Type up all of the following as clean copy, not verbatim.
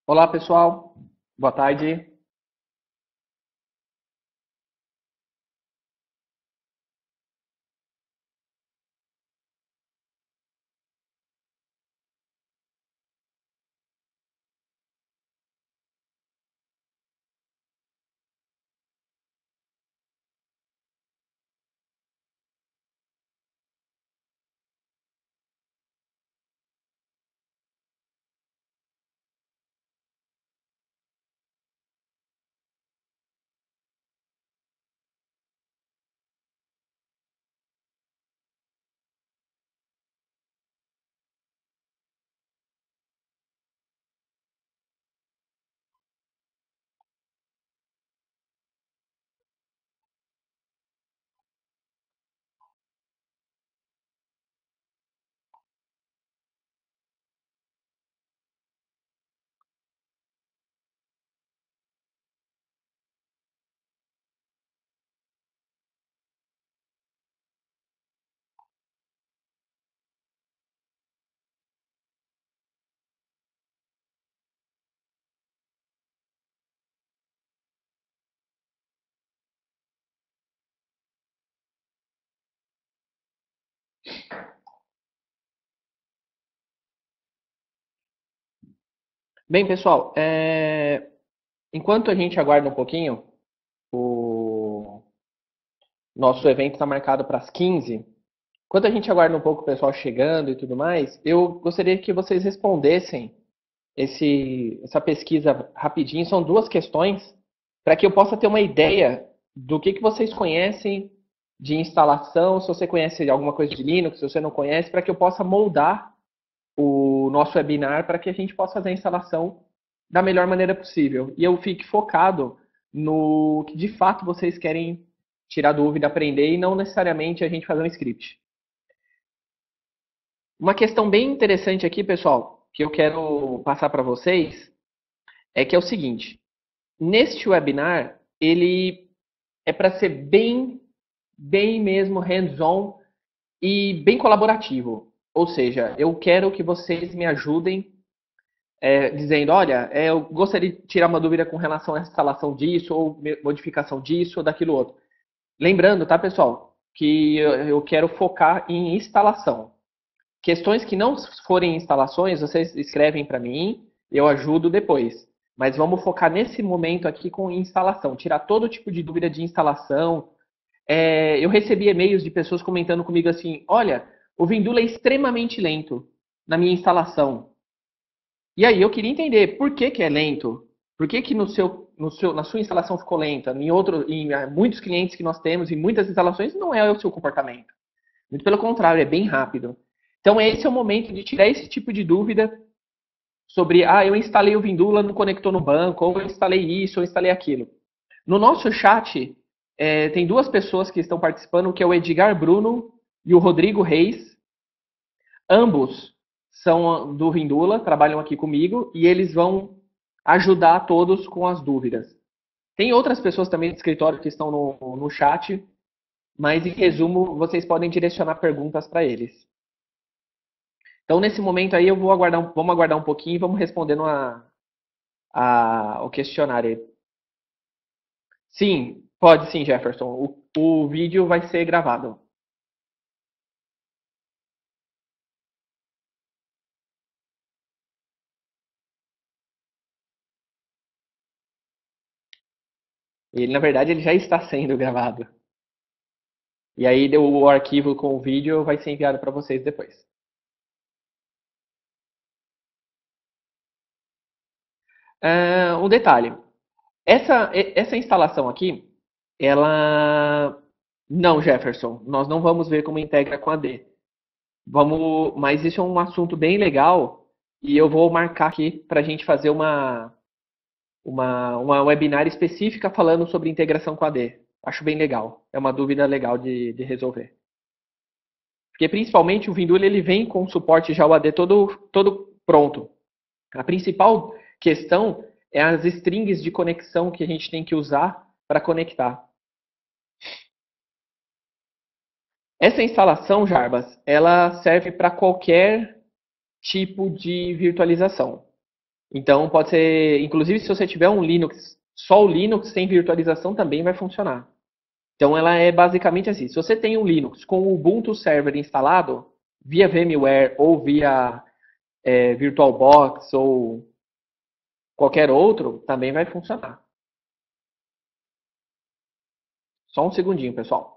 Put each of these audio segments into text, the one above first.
Olá, pessoal. Boa tarde. Bem, pessoal, enquanto a gente aguarda um pouquinho, o nosso evento está marcado para as 15. Enquanto a gente aguarda um pouco o pessoal chegando e tudo mais, eu gostaria que vocês respondessem essa pesquisa rapidinho. São duas questões para que eu possa ter uma ideia do que vocês conhecem de instalação, se você conhece alguma coisa de Linux, se você não conhece, para que eu possa moldar o nosso webinar para que a gente possa fazer a instalação da melhor maneira possível. E eu fique focado no que de fato vocês querem tirar dúvida, aprender e não necessariamente a gente fazer um script. Uma questão bem interessante aqui, pessoal, que eu quero passar para vocês é que é o seguinte: neste webinar ele é para ser bem mesmo hands-on e bem colaborativo. Ou seja, eu quero que vocês me ajudem dizendo, olha, eu gostaria de tirar uma dúvida com relação à instalação disso, ou modificação disso, ou daquilo outro. Lembrando, tá, pessoal, que eu quero focar em instalação. Questões que não forem instalações, vocês escrevem para mim, eu ajudo depois. Mas vamos focar nesse momento aqui com instalação, tirar todo tipo de dúvida de instalação. Eu recebi e-mails de pessoas comentando comigo assim, olha, o Vindula é extremamente lento na minha instalação. E aí eu queria entender por que é lento, por que na sua instalação ficou lenta, em muitos clientes que nós temos, em muitas instalações, não é o seu comportamento. Muito pelo contrário, é bem rápido. Então esse é o momento de tirar esse tipo de dúvida sobre, eu instalei o Vindula, não conectou no banco, ou eu instalei isso, ou eu instalei aquilo. No nosso chat, tem duas pessoas que estão participando, que é o Edgar Bruno e o Rodrigo Reis. Ambos são do Vindula, trabalham aqui comigo e eles vão ajudar todos com as dúvidas. Tem outras pessoas também do escritório que estão no chat, mas em resumo, vocês podem direcionar perguntas para eles. Então, nesse momento aí, vamos aguardar um pouquinho e vamos respondendo o questionário aí. Sim, pode sim, Jefferson. O vídeo vai ser gravado. Ele, na verdade, ele já está sendo gravado. E aí o arquivo com o vídeo vai ser enviado para vocês depois. Um detalhe. Essa instalação aqui, ela. Não, Jefferson, nós não vamos ver como integra com a D. Mas isso é um assunto bem legal e eu vou marcar aqui para a gente fazer uma webinar específica falando sobre integração com a D. Acho bem legal. É uma dúvida legal de resolver. Porque principalmente o Vindula ele vem com o suporte já o AD todo pronto. A principal questão é as strings de conexão que a gente tem que usar para conectar. Essa instalação, Jarbas, ela serve para qualquer tipo de virtualização. Então pode ser, inclusive se você tiver um Linux, só o Linux sem virtualização também vai funcionar. Então ela é basicamente assim, se você tem um Linux com o Ubuntu Server instalado, via VMware ou via VirtualBox ou qualquer outro, também vai funcionar. Só um segundinho, pessoal.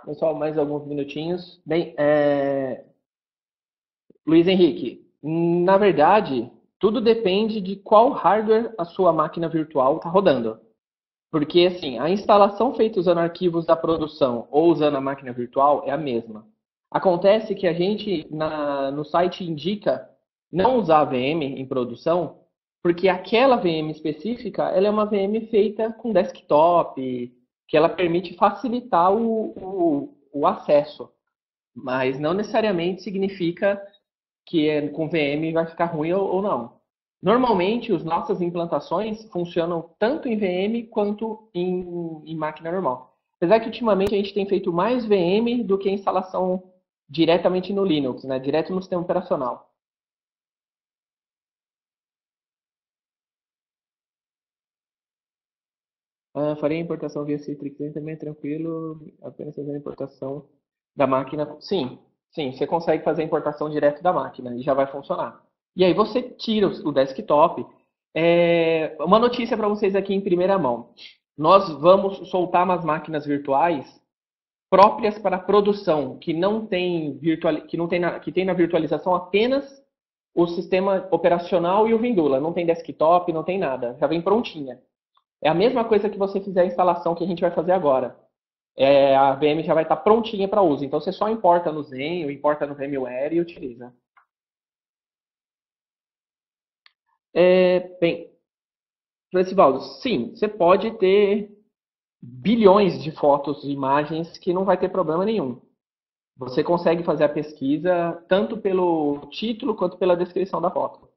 Pessoal, mais alguns minutinhos. Bem, Luiz Henrique, na verdade, tudo depende de qual hardware a sua máquina virtual está rodando. Porque, assim, a instalação feita usando arquivos da produção ou usando a máquina virtual é a mesma. Acontece que a gente, no site, indica não usar a VM em produção, porque aquela VM específica, ela é uma VM feita com desktop, que ela permite facilitar o acesso. Mas não necessariamente significa que com VM vai ficar ruim ou não. Normalmente, as nossas implantações funcionam tanto em VM quanto em máquina normal. Apesar que ultimamente a gente tem feito mais VM do que instalação diretamente no Linux, né? Direto no sistema operacional. Farei a importação via Citrix também é tranquilo, apenas fazer a importação da máquina. Sim, sim, você consegue fazer a importação direto da máquina e já vai funcionar. E aí você tira o desktop. Uma notícia para vocês aqui em primeira mão. Nós vamos soltar umas máquinas virtuais próprias para produção, que não tem que não tem que tem na virtualização apenas o sistema operacional e o Vindula. Não tem desktop, não tem nada. Já vem prontinha. É a mesma coisa que você fizer a instalação que a gente vai fazer agora. a VM já vai estar prontinha para uso. Então você só importa no Zen ou importa no VMware e utiliza. Bem, Francisvaldo, sim, você pode ter bilhões de fotos e imagens que não vai ter problema nenhum. Você consegue fazer a pesquisa tanto pelo título quanto pela descrição da foto.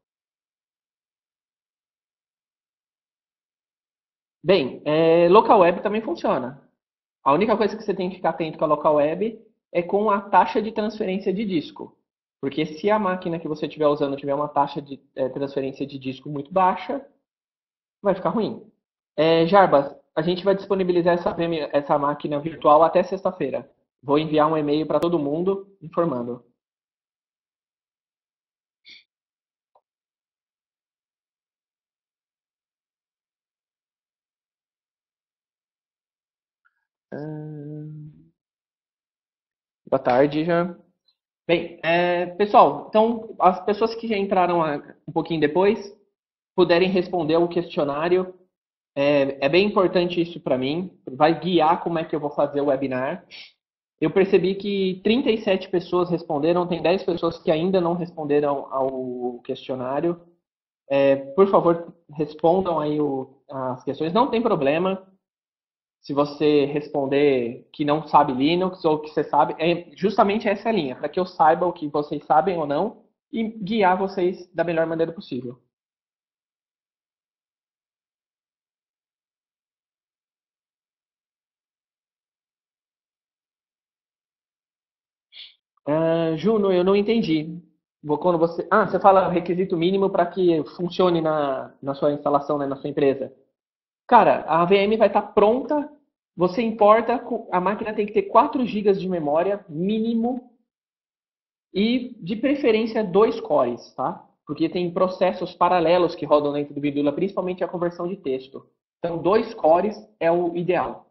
Bem, local web também funciona. A única coisa que você tem que ficar atento com a local web é com a taxa de transferência de disco. Porque se a máquina que você estiver usando tiver uma taxa de transferência de disco muito baixa, vai ficar ruim. Jarbas, a gente vai disponibilizar essa máquina virtual até sexta-feira. Vou enviar um e-mail para todo mundo informando. Boa tarde, já. Bem, pessoal, então as pessoas que já entraram um pouquinho depois puderem responder o questionário. É bem importante isso para mim, vai guiar como é que eu vou fazer o webinar. Eu percebi que 37 pessoas responderam, tem 10 pessoas que ainda não responderam ao questionário. Por favor, respondam aí as questões. Não tem problema se você responder que não sabe Linux ou que você sabe. É justamente essa linha, para que eu saiba o que vocês sabem ou não e guiar vocês da melhor maneira possível. Juno, eu não entendi. Quando você fala requisito mínimo para que funcione na sua instalação, né, na sua empresa. Cara, a VM vai estar pronta, você importa, a máquina tem que ter 4 gigas de memória mínimo e de preferência 2 cores, tá? Porque tem processos paralelos que rodam dentro do Vindula, principalmente a conversão de texto. Então, 2 cores é o ideal.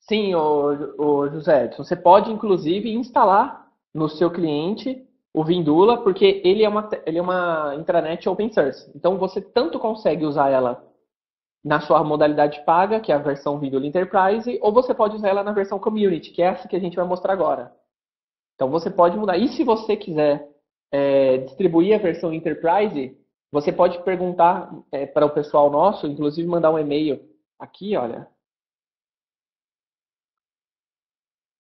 Sim, o José, você pode inclusive instalar no seu cliente o Vindula, porque ele é uma intranet open source. Então você tanto consegue usar ela na sua modalidade paga, que é a versão Vindula Enterprise, ou você pode usar ela na versão Community, que é essa que a gente vai mostrar agora. Então você pode mudar. E se você quiser distribuir a versão Enterprise, você pode perguntar para o pessoal nosso, inclusive mandar um e-mail aqui, olha,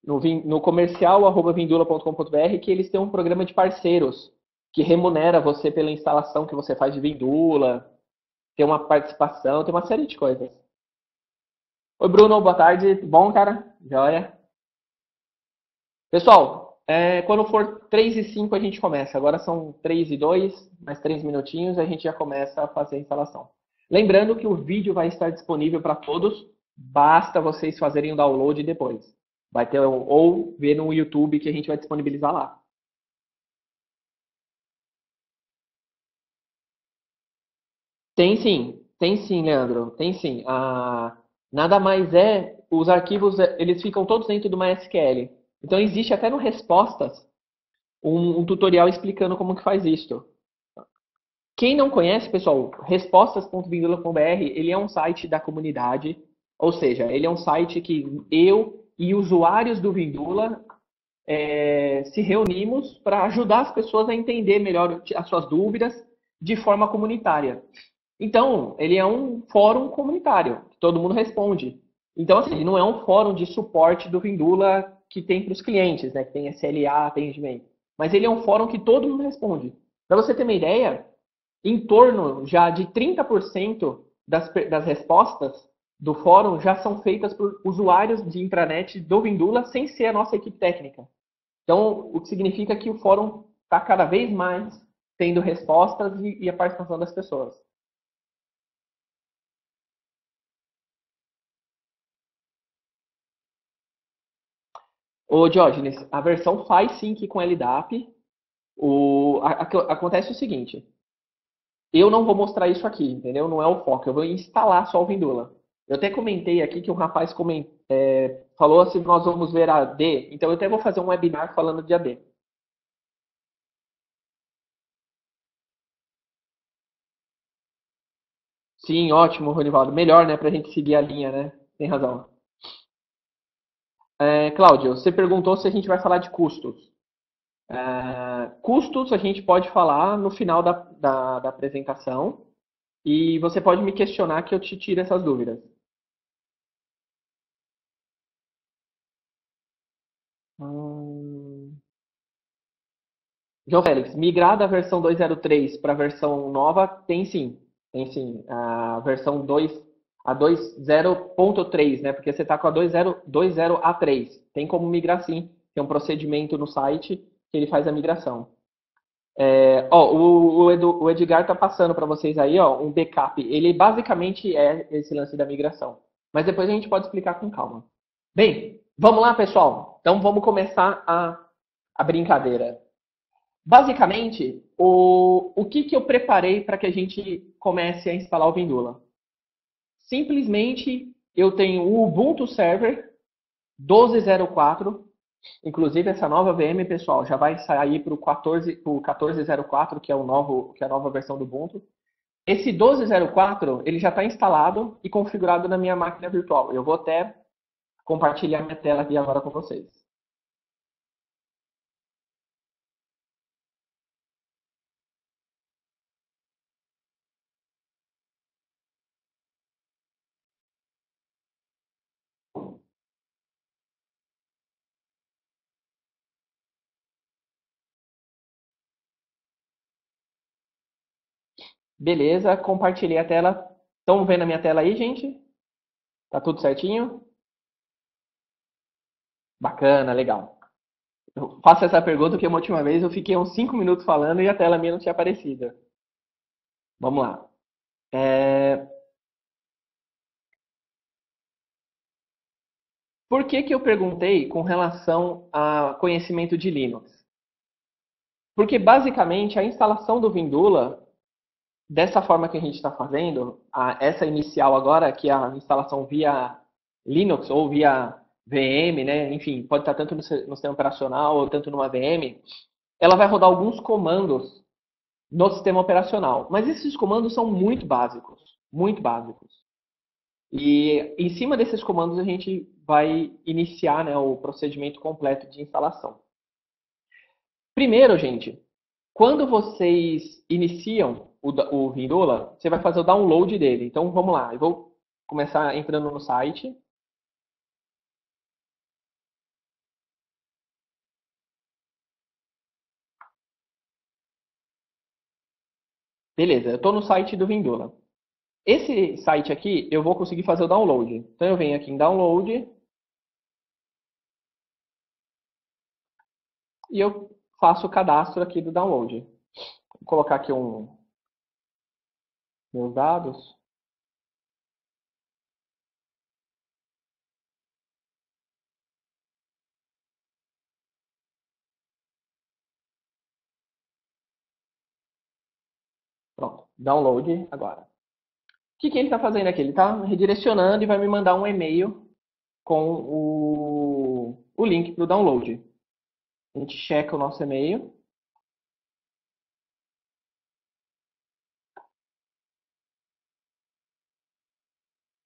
no comercial@vindula.com.br, que eles têm um programa de parceiros que remunera você pela instalação que você faz de Vindula, tem uma participação, tem uma série de coisas. Oi, Bruno, boa tarde. Tudo bom, cara? Joia. Pessoal, quando for 3:05 a gente começa. Agora são 3:02, mais 3 minutinhos, a gente já começa a fazer a instalação. Lembrando que o vídeo vai estar disponível para todos, basta vocês fazerem o download depois. Vai ter ou ver no YouTube que a gente vai disponibilizar lá. Tem sim, Leandro, tem sim. Nada mais os arquivos, eles ficam todos dentro do MySQL. Então existe até no Respostas um tutorial explicando como que faz isso. Quem não conhece, pessoal, respostas.vindula.br, ele é um site da comunidade, ou seja, ele é um site que eu e usuários do Vindula se reunimos para ajudar as pessoas a entender melhor as suas dúvidas de forma comunitária. Então, ele é um fórum comunitário, que todo mundo responde. Então, assim, ele não é um fórum de suporte do Vindula que tem para os clientes, né? Que tem SLA, atendimento. Mas ele é um fórum que todo mundo responde. Para você ter uma ideia, em torno já de 30% das respostas do fórum já são feitas por usuários de intranet do Vindula sem ser a nossa equipe técnica. Então, o que significa que o fórum está cada vez mais tendo respostas e a participação das pessoas. Ô, Diógenes, a versão faz sync com LDAP. Acontece o seguinte, eu não vou mostrar isso aqui, entendeu? Não é o foco, eu vou instalar só o Vindula. Eu até comentei aqui que um rapaz falou se nós vamos ver a AD, então eu até vou fazer um webinar falando de AD. Sim, ótimo, Ronivaldo. Melhor, né, pra gente seguir a linha, né? Tem razão. Cláudio, você perguntou se a gente vai falar de custos. Custos a gente pode falar no final da apresentação e você pode me questionar que eu te tiro essas dúvidas. Hum, João Félix, migrar da versão 2.0.3 para a versão nova tem sim. Tem sim. A versão 2, a 2.0.3, né? Porque você está com a 2.0 A3. Tem como migrar sim. Tem um procedimento no site que ele faz a migração. O Edgar está passando para vocês aí, ó, um backup. Ele basicamente é esse lance da migração. Mas depois a gente pode explicar com calma. Bem, vamos lá, pessoal. Então vamos começar a brincadeira. Basicamente, o que eu preparei para que a gente comece a instalar o Vindula? Simplesmente, eu tenho o Ubuntu Server 12.04. Inclusive, essa nova VM, pessoal, já vai sair para o 14.04, que é que é a nova versão do Ubuntu. Esse 12.04, ele já está instalado e configurado na minha máquina virtual. Eu vou até compartilhar minha tela aqui agora com vocês. Beleza, compartilhei a tela. Estão vendo a minha tela aí, gente? Tá tudo certinho? Bacana, legal. Eu faço essa pergunta porque uma última vez eu fiquei uns 5 minutos falando e a tela minha não tinha aparecido. Vamos lá. É, Por que que eu perguntei com relação a conhecimento de Linux? Porque basicamente a instalação do Vindula, dessa forma que a gente está fazendo, essa inicial agora, que é a instalação via Linux ou via VM, né? Enfim, pode estar tanto no sistema operacional ou tanto numa VM, ela vai rodar alguns comandos no sistema operacional. Mas esses comandos são muito básicos, muito básicos. E em cima desses comandos a gente vai iniciar, né, o procedimento completo de instalação. Primeiro, gente, quando vocês iniciam o Vindula, você vai fazer o download dele. Então vamos lá, eu vou começar entrando no site. Beleza, eu estou no site do Vindula. Esse site aqui eu vou conseguir fazer o download. Então eu venho aqui em download e eu faço o cadastro aqui do download. Vou colocar aqui meus dados. Pronto, download agora. Que ele está fazendo aqui? Ele está redirecionando e vai me mandar um e-mail com o link para o download. A gente checa o nosso e-mail.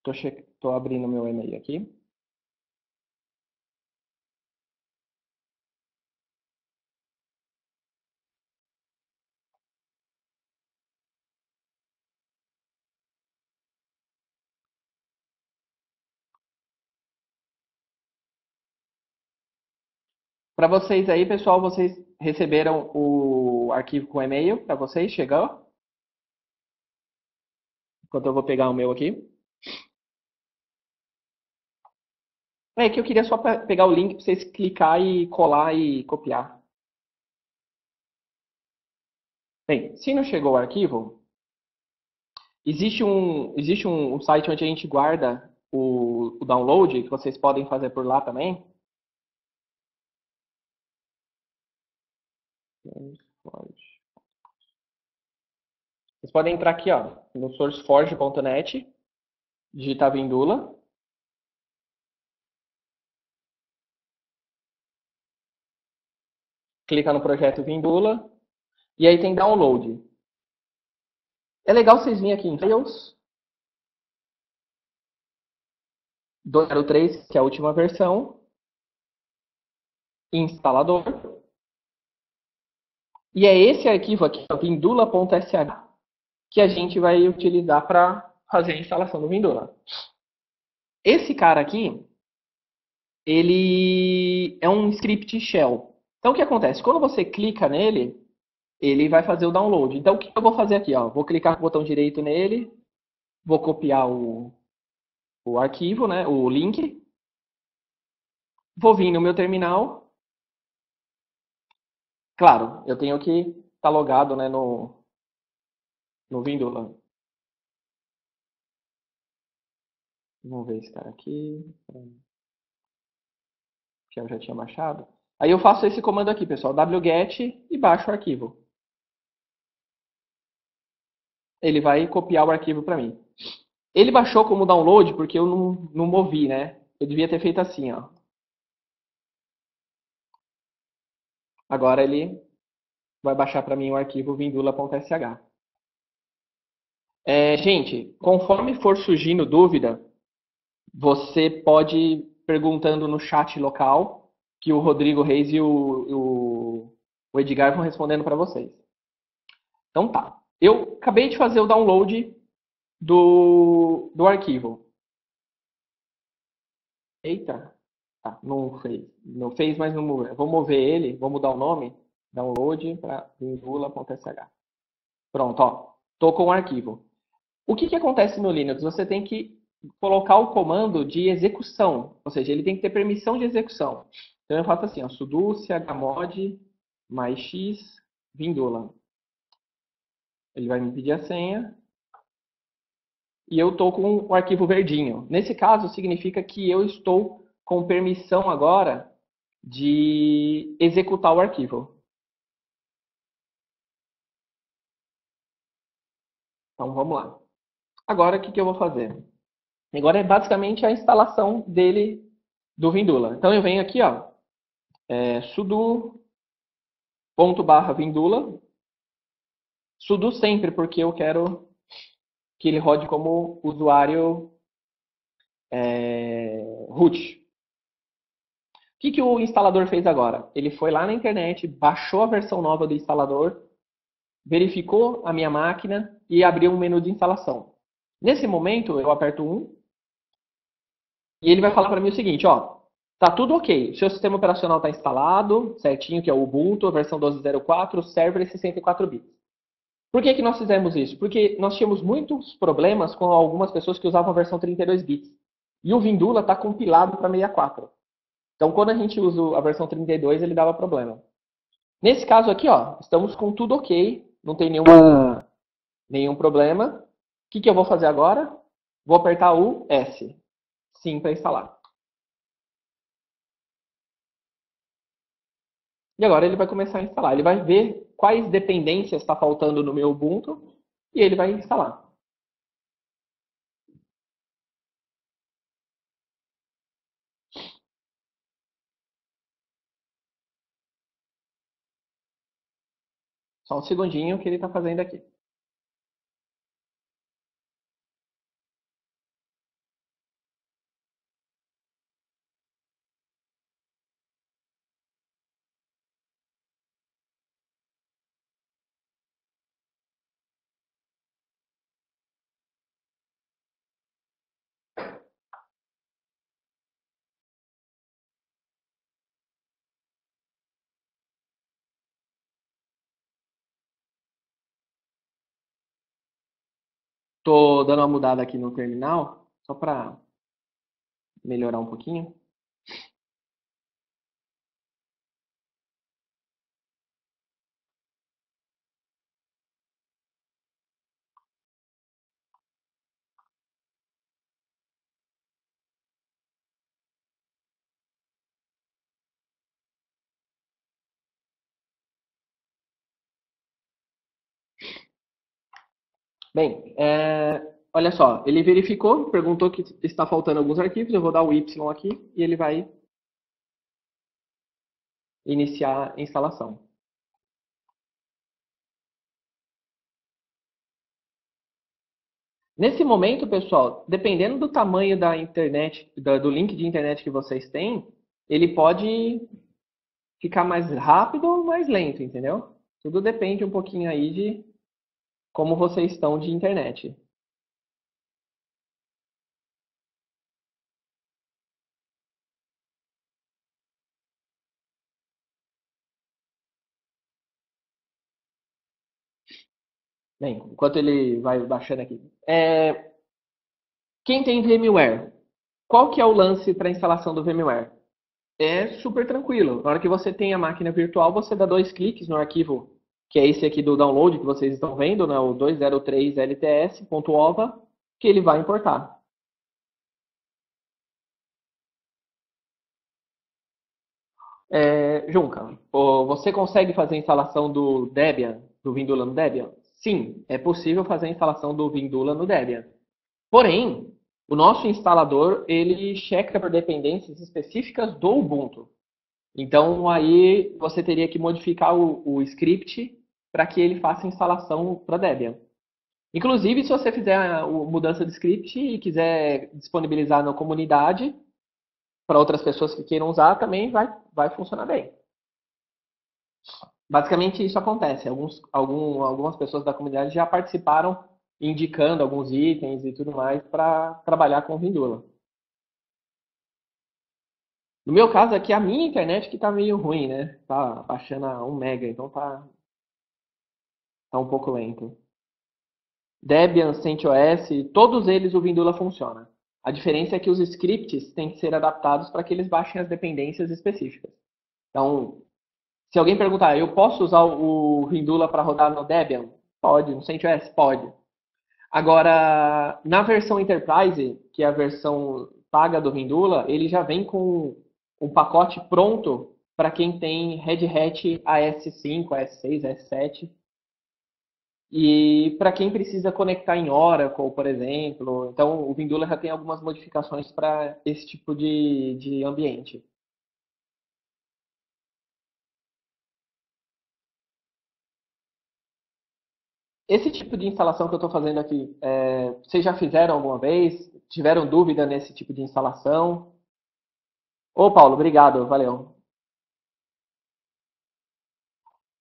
Estou abrindo meu e-mail aqui. Para vocês aí, pessoal, vocês receberam o arquivo com e-mail para vocês? Chegou? Enquanto eu vou pegar o meu aqui. É que eu queria só pegar o link para vocês clicar e colar e copiar. Bem, se não chegou o arquivo, existe um site onde a gente guarda o download, que vocês podem fazer por lá também. Vocês podem entrar aqui, ó, no sourceforge.net, digitar Vindula, clica no projeto Vindula e aí tem download. É legal vocês virem aqui em Files, 2.0.3, que é a última versão, instalador, e é esse arquivo aqui, vindula.sh, que a gente vai utilizar para fazer a instalação do Vindula. Esse cara aqui, ele é um script shell. Então o que acontece? Quando você clica nele, ele vai fazer o download. Então o que eu vou fazer aqui? Ó? Vou clicar com o botão direito nele, vou copiar o arquivo, né, o link, vou vir no meu terminal. Claro, eu tenho que estar logado, né, no Vindula. Vamos ver esse cara aqui, que eu já tinha baixado. Aí eu faço esse comando aqui, pessoal, wget e baixo o arquivo. Ele vai copiar o arquivo para mim. Ele baixou como download porque eu não movi, né? Eu devia ter feito assim, ó. Agora ele vai baixar para mim o arquivo vindula.sh. Gente, conforme for surgindo dúvida, você pode ir perguntando no chat local, que o Rodrigo Reis e o Edgar vão respondendo para vocês. Então tá. Eu acabei de fazer o download do arquivo. Eita, tá, não fez. Não fez, mas não moveu. Vou mover ele, vou mudar o nome. Download para vindula.sh. Pronto, ó. Tô com o arquivo. O que acontece no Linux? Você tem que colocar o comando de execução, ou seja, ele tem que ter permissão de execução. Então eu faço assim, ó, sudo chmod mais x vindula. Ele vai me pedir a senha e eu estou com o arquivo verdinho. Nesse caso, significa que eu estou com permissão agora de executar o arquivo. Então vamos lá. Agora o que eu vou fazer? Agora é basicamente a instalação dele do Vindula. Então eu venho aqui, ó, sudo /vindula. Sudo sempre porque eu quero que ele rode como usuário root. O que o instalador fez agora? Ele foi lá na internet, baixou a versão nova do instalador, verificou a minha máquina e abriu um menu de instalação. Nesse momento, eu aperto 1 e ele vai falar para mim o seguinte, ó, tá tudo ok, seu sistema operacional está instalado, certinho, que é o Ubuntu, a versão 12.04, server 64 bits. Por que nós fizemos isso? Porque nós tínhamos muitos problemas com algumas pessoas que usavam a versão 32 bits. E o Vindula está compilado para 64. Então, quando a gente usa a versão 32, ele dava problema. Nesse caso aqui, ó, estamos com tudo ok, não tem nenhum problema. O que eu vou fazer agora? Vou apertar o S, sim, para instalar. E agora ele vai começar a instalar. Ele vai ver quais dependências está faltando no meu Ubuntu e ele vai instalar. Só um segundinho que ele está fazendo aqui. Estou dando uma mudada aqui no terminal, só para melhorar um pouquinho. Bem, olha só, ele verificou, perguntou que está faltando alguns arquivos, eu vou dar o Y aqui e ele vai iniciar a instalação. Nesse momento, pessoal, dependendo do tamanho da internet, do link de internet que vocês têm, ele pode ficar mais rápido ou mais lento, entendeu? Tudo depende um pouquinho aí de como vocês estão de internet. Bem, enquanto ele vai baixando aqui. Quem tem VMware? Qual que é o lance para instalação do VMware? É super tranquilo. Na hora que você tem a máquina virtual, você dá dois cliques no arquivo, que é esse aqui do download que vocês estão vendo, né, o 203lts.ova, que ele vai importar. Junca, você consegue fazer a instalação do Debian, do Vindula no Debian? Sim, é possível fazer a instalação do Vindula no Debian. Porém, o nosso instalador, ele checa por dependências específicas do Ubuntu. Então, aí você teria que modificar o script para que ele faça a instalação para Debian. Inclusive, se você fizer a mudança de script e quiser disponibilizar na comunidade para outras pessoas que queiram usar, também vai funcionar bem. Basicamente, isso acontece. Algumas pessoas da comunidade já participaram indicando alguns itens e tudo mais para trabalhar com o Vindula. No meu caso aqui, a minha internet que tá meio ruim, né? Tá baixando a 1 mega, então tá um pouco lento. Debian, CentOS, todos eles o Vindula funciona. A diferença é que os scripts têm que ser adaptados para que eles baixem as dependências específicas. Então, se alguém perguntar, eu posso usar o Vindula para rodar no Debian? Pode, no CentOS? Pode. Agora, na versão Enterprise, que é a versão paga do Vindula, ele já vem com um pacote pronto para quem tem Red Hat AS5, AS6, AS7. E para quem precisa conectar em Oracle, por exemplo. Então, o Vindula já tem algumas modificações para esse tipo de ambiente. Esse tipo de instalação que eu estou fazendo aqui, vocês já fizeram alguma vez? Tiveram dúvida nesse tipo de instalação? Ô, Paulo, obrigado, valeu.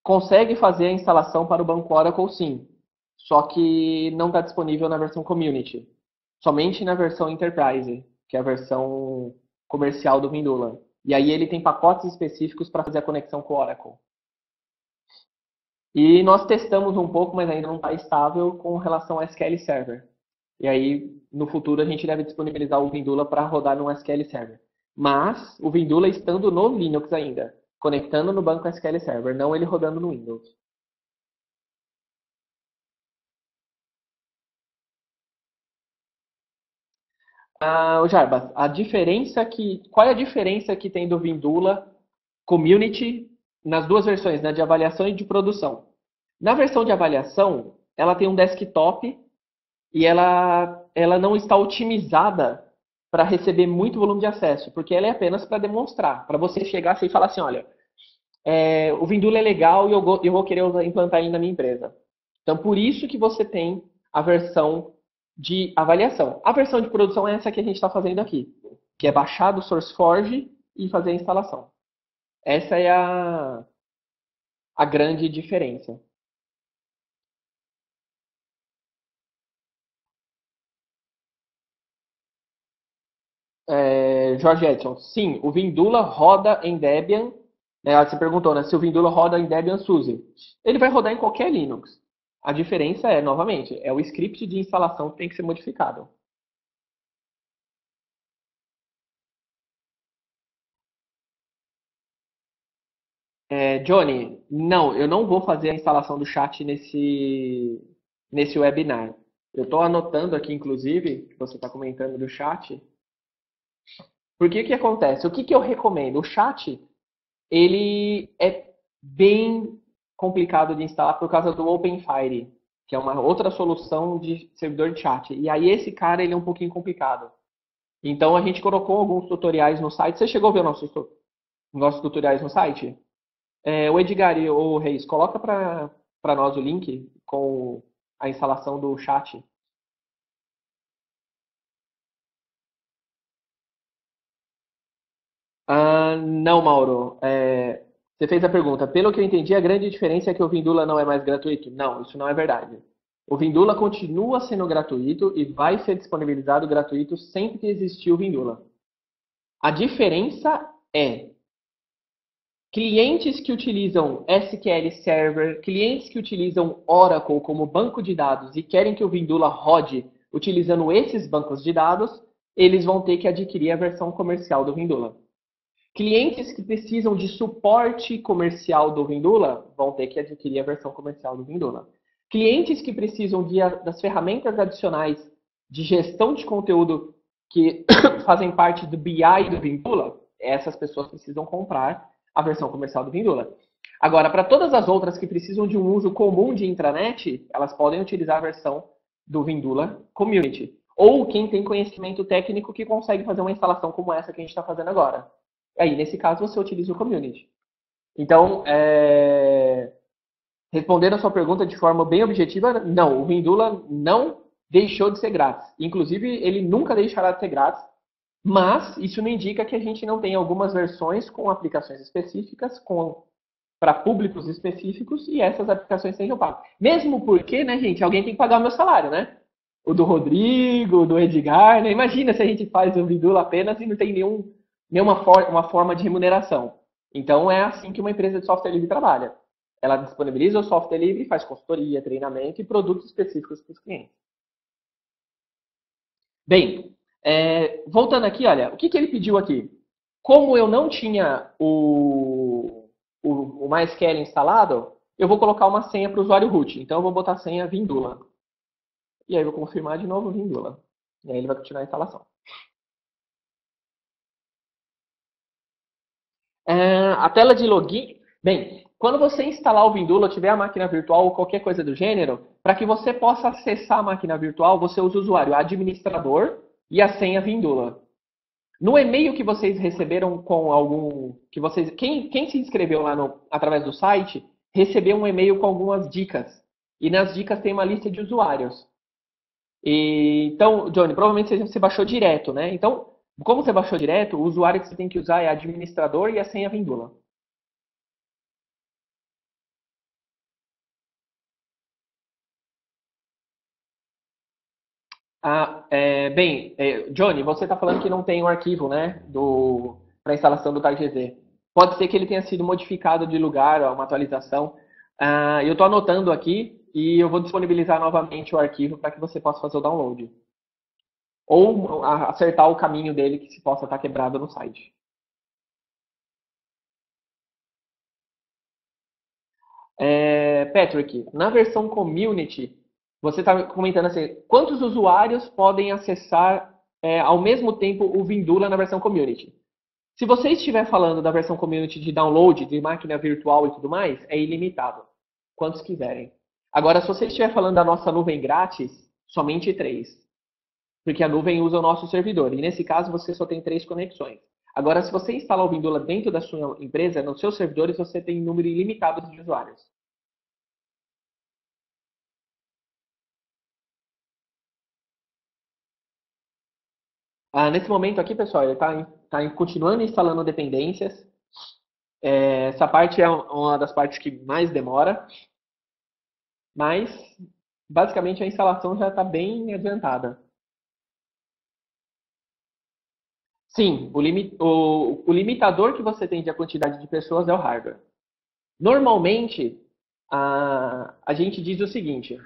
Consegue fazer a instalação para o banco Oracle, sim. Só que não está disponível na versão Community. Somente na versão Enterprise, que é a versão comercial do Vindula. E aí ele tem pacotes específicos para fazer a conexão com o Oracle. E nós testamos um pouco, mas ainda não está estável com relação ao SQL Server. E aí, no futuro, a gente deve disponibilizar o Vindula para rodar no SQL Server. Mas o Vindula estando no Linux ainda, conectando no banco SQL Server, não ele rodando no Windows. O Jarbas, qual é a diferença que tem do Vindula Community nas duas versões, né, de avaliação e de produção? Na versão de avaliação, ela tem um desktop e ela não está otimizada para receber muito volume de acesso, porque ela é apenas para demonstrar, para você chegar assim e falar assim, olha, o Vindula é legal e eu vou querer implantar ele na minha empresa. Então, por isso que você tem a versão de avaliação. A versão de produção é essa que a gente está fazendo aqui, que é baixar do SourceForge e fazer a instalação. Essa é a grande diferença. Jorge Edson, sim, o Vindula roda em Debian. Né, você perguntou, né, se o Vindula roda em Debian SUSE. Ele vai rodar em qualquer Linux. A diferença é, novamente, é o script de instalação que tem que ser modificado. Johnny, não, eu não vou fazer a instalação do chat nesse webinar. Eu estou anotando aqui, inclusive, que você está comentando do chat. Porque o que acontece? O que eu recomendo? O chat, ele é bem complicado de instalar por causa do OpenFire, que é uma outra solução de servidor de chat. E aí esse cara, ele é um pouquinho complicado. Então a gente colocou alguns tutoriais no site. Você chegou a ver nossos tutoriais no site? O Edgar e o Reis, coloca para nós o link com a instalação do chat. Não, Mauro. Você fez a pergunta. Pelo que eu entendi, a grande diferença é que o Vindula não é mais gratuito. Não, isso não é verdade. O Vindula continua sendo gratuito e vai ser disponibilizado gratuito sempre que existir o Vindula. A diferença é clientes que utilizam SQL Server, clientes que utilizam Oracle como banco de dados e querem que o Vindula rode utilizando esses bancos de dados, eles vão ter que adquirir a versão comercial do Vindula. Clientes que precisam de suporte comercial do Vindula vão ter que adquirir a versão comercial do Vindula. Clientes que precisam das ferramentas adicionais de gestão de conteúdo que fazem parte do BI do Vindula, essas pessoas precisam comprar a versão comercial do Vindula. Agora, para todas as outras que precisam de um uso comum de intranet, elas podem utilizar a versão do Vindula Community. Ou quem tem conhecimento técnico que consegue fazer uma instalação como essa que a gente está fazendo agora. Aí, nesse caso, você utiliza o Community. Então, respondendo a sua pergunta de forma bem objetiva, não, o Vindula não deixou de ser grátis. Inclusive, ele nunca deixará de ser grátis, mas isso não indica que a gente não tem algumas versões com aplicações específicas, para públicos específicos, e essas aplicações sejam pagas. Mesmo porque, né, gente, alguém tem que pagar o meu salário, né? O do Rodrigo, o do Edgar, né? Imagina se a gente faz o Vindula apenas e não tem nenhuma uma forma de remuneração. Então, é assim que uma empresa de software livre trabalha. Ela disponibiliza o software livre, faz consultoria, treinamento e produtos específicos para os clientes. Bem, voltando aqui, olha, o que ele pediu aqui? Como eu não tinha o MySQL instalado, eu vou colocar uma senha para o usuário root. Então, eu vou botar a senha Vindula. E aí, eu vou confirmar de novo Vindula. E aí, ele vai continuar a instalação. A tela de login. Bem, quando você instalar o Vindula, tiver a máquina virtual ou qualquer coisa do gênero, para que você possa acessar a máquina virtual, você usa o usuário administrador e a senha Vindula. No e-mail que vocês receberam com algum. Quem se inscreveu lá através do site, recebeu um e-mail com algumas dicas. E nas dicas tem uma lista de usuários. Então, Johnny, provavelmente você baixou direto, né? Então, como você baixou direto, o usuário que você tem que usar é administrador e a senha Vindula. Johnny, você está falando que não tem o arquivo, né, para instalação do TarGZ. Pode ser que ele tenha sido modificado de lugar, uma atualização. Eu estou anotando aqui e eu vou disponibilizar novamente o arquivo para que você possa fazer o download. Ou acertar o caminho dele que se possa estar quebrado no site. Patrick, na versão Community, você está comentando assim, quantos usuários podem acessar ao mesmo tempo o Vindula na versão Community? Se você estiver falando da versão Community de download, de máquina virtual e tudo mais, é ilimitado. Quantos quiserem. Agora, se você estiver falando da nossa nuvem grátis, somente 3. Porque a nuvem usa o nosso servidor. E nesse caso, você só tem 3 conexões. Agora, se você instalar o Vindula dentro da sua empresa, nos seus servidores, você tem número ilimitado de usuários. Nesse momento aqui, pessoal, ele está continuando instalando dependências. Essa parte é uma das partes que mais demora, mas basicamente a instalação já está bem adiantada. Sim, o limitador que você tem de a quantidade de pessoas é o hardware. Normalmente, a gente diz o seguinte: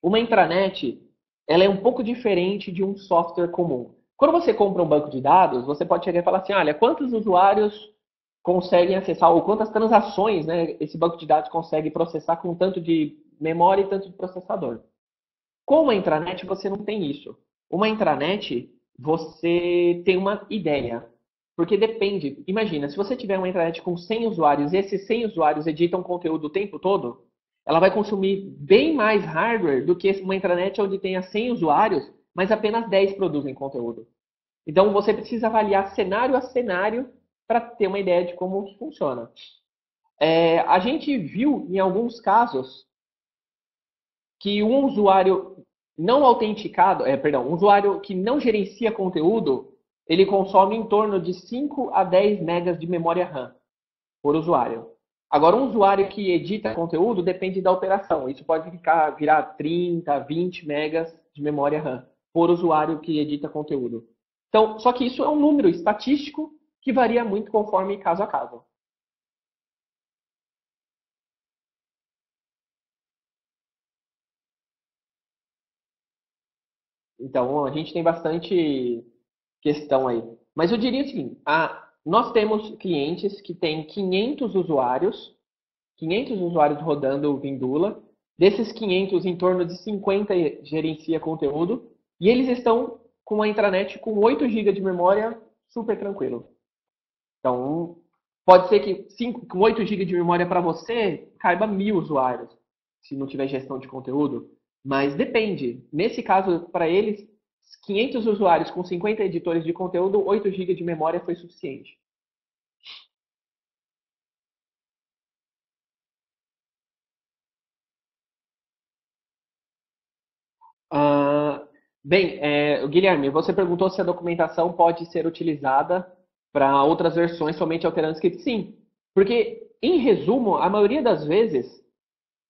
uma intranet ela é um pouco diferente de um software comum. Quando você compra um banco de dados, você pode chegar e falar assim, olha, quantos usuários conseguem acessar, ou quantas transações, né, esse banco de dados consegue processar com tanto de memória e tanto de processador. Com uma intranet, você não tem isso. Uma intranet, você tem uma ideia. Porque depende. Imagina, se você tiver uma intranet com 100 usuários e esses 100 usuários editam conteúdo o tempo todo, ela vai consumir bem mais hardware do que uma intranet onde tenha 100 usuários, mas apenas 10 produzem conteúdo. Então você precisa avaliar cenário a cenário para ter uma ideia de como funciona. A gente viu em alguns casos que um usuário não autenticado, um usuário que não gerencia conteúdo, ele consome em torno de 5 a 10 megas de memória RAM por usuário. Agora, um usuário que edita conteúdo depende da operação. Isso pode virar 30, 20 megas de memória RAM por usuário que edita conteúdo. Então, só que isso é um número estatístico que varia muito conforme caso a caso. Então, a gente tem bastante questão aí. Mas eu diria assim, nós temos clientes que têm 500 usuários rodando o Vindula. Desses 500, em torno de 50 gerencia conteúdo. E eles estão com a intranet com 8 GB de memória super tranquilo. Então, pode ser que com 8 GB de memória para você caiba 1.000 usuários, se não tiver gestão de conteúdo. Mas depende. Nesse caso, para eles, 500 usuários com 50 editores de conteúdo, 8 GB de memória foi suficiente. Ah, bem, Guilherme, você perguntou se a documentação pode ser utilizada para outras versões somente alterando o script. Sim, porque, em resumo, a maioria das vezes,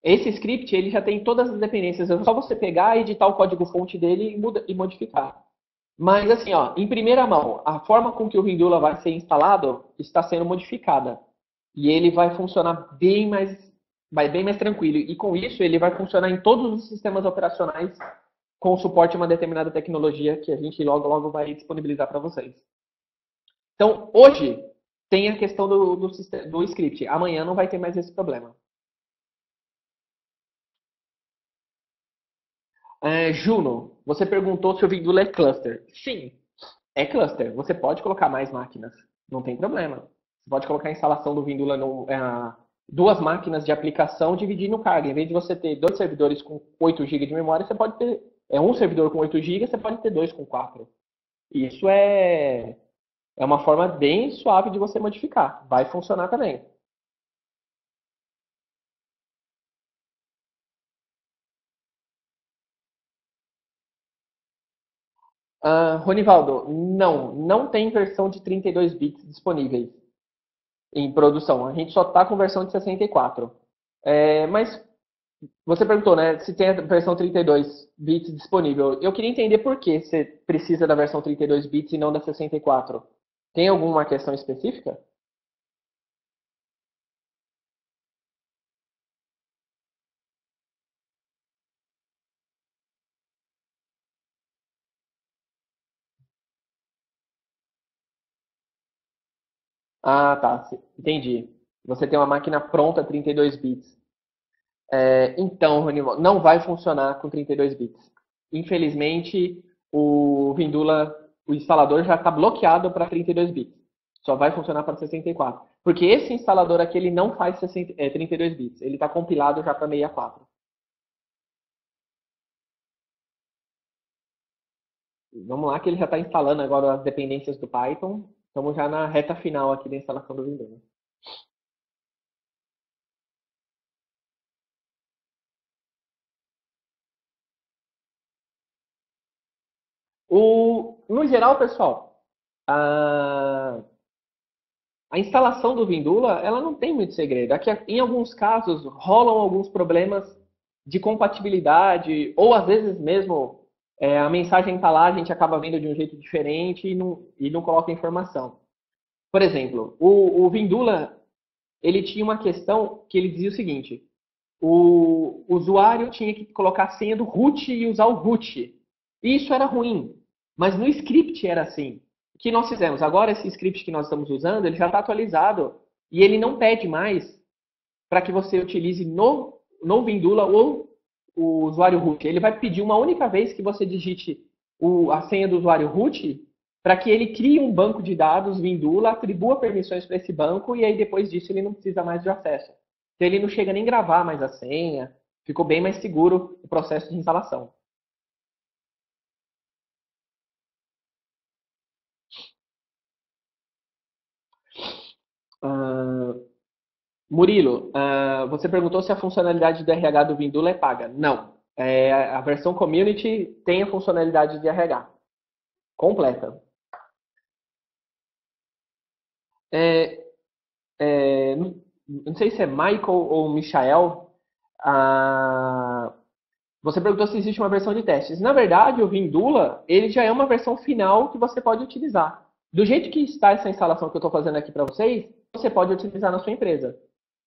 esse script ele já tem todas as dependências. É só você pegar, editar o código-fonte dele e modificar. Mas, assim, ó, em primeira mão, a forma com que o Vindula vai ser instalado está sendo modificada. E ele vai funcionar bem mais tranquilo. E com isso, ele vai funcionar em todos os sistemas operacionais com suporte a uma determinada tecnologia que a gente logo, logo vai disponibilizar para vocês. Então, hoje, tem a questão do script. Amanhã não vai ter mais esse problema. Juno, você perguntou se o Vindula é cluster. Sim, é cluster. Você pode colocar mais máquinas. Não tem problema. Você pode colocar a instalação do Vindula duas máquinas de aplicação dividindo carga. Em vez de você ter dois servidores com 8 GB de memória, você pode ter um servidor com 8 GB, você pode ter dois com 4. Isso é uma forma bem suave de você modificar. Vai funcionar também. Ronivaldo, não tem versão de 32 bits disponíveis em produção. A gente só está com versão de 64. Mas você perguntou, né, se tem a versão 32 bits disponível. Eu queria entender por que você precisa da versão 32 bits e não da 64. Tem alguma questão específica? Ah, tá. Entendi. Você tem uma máquina pronta 32 bits. Então, Ronival, não vai funcionar com 32 bits. Infelizmente, o Vindula, o instalador já está bloqueado para 32 bits. Só vai funcionar para 64. Porque esse instalador aqui ele não faz 32 bits. Ele está compilado já para 64. Vamos lá que ele já está instalando agora as dependências do Python. Estamos já na reta final aqui da instalação do Windows. No geral, pessoal, a instalação do Vindula, ela não tem muito segredo. Aqui, em alguns casos, rolam alguns problemas de compatibilidade, ou às vezes mesmo a mensagem está lá, a gente acaba vendo de um jeito diferente e não coloca informação. Por exemplo, o Vindula, ele tinha uma questão que ele dizia o seguinte: o usuário tinha que colocar a senha do root e usar o root. E isso era ruim. Mas no script era assim. O que nós fizemos? Agora, esse script que nós estamos usando, ele já está atualizado. E ele não pede mais para que você utilize no Vindula ou o usuário root. Ele vai pedir uma única vez que você digite a senha do usuário root para que ele crie um banco de dados Vindula, atribua permissões para esse banco e aí depois disso ele não precisa mais de acesso. Então ele não chega nem gravar mais a senha. Ficou bem mais seguro o processo de instalação. Uh, Murilo, você perguntou se a funcionalidade do RH do Vindula é paga. Não. A versão Community tem a funcionalidade de RH completa. É, não sei se é Michael ou Michael. ah, Você perguntou se existe uma versão de testes. Na verdade, o Vindula, ele já é uma versão final que você pode utilizar. Do jeito que está essa instalação que eu estou fazendo aqui para vocês, você pode utilizar na sua empresa.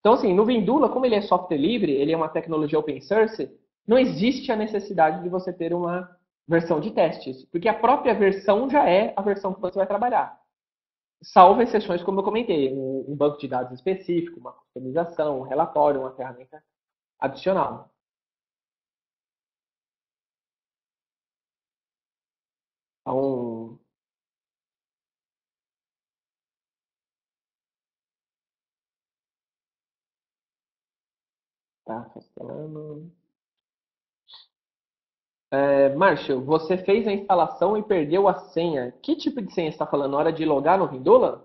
Então, assim, no Vindula, como ele é software livre, ele é uma tecnologia open source, não existe a necessidade de você ter uma versão de testes, porque a própria versão já é a versão que você vai trabalhar. Salvo exceções, como eu comentei, um banco de dados específico, uma customização, um relatório, uma ferramenta adicional. Então, tá, instalando. Márcio, você fez a instalação e perdeu a senha. Que tipo de senha você está falando? Na hora de logar no Vindula?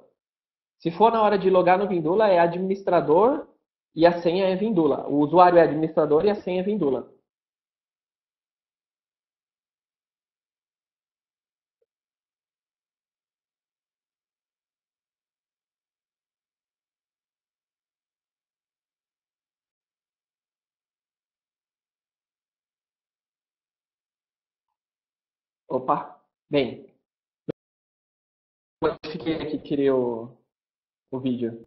Se for na hora de logar no Vindula, é administrador e a senha é Vindula. O usuário é administrador e a senha é Vindula. Opa, bem, modifiquei aqui, tirei o vídeo.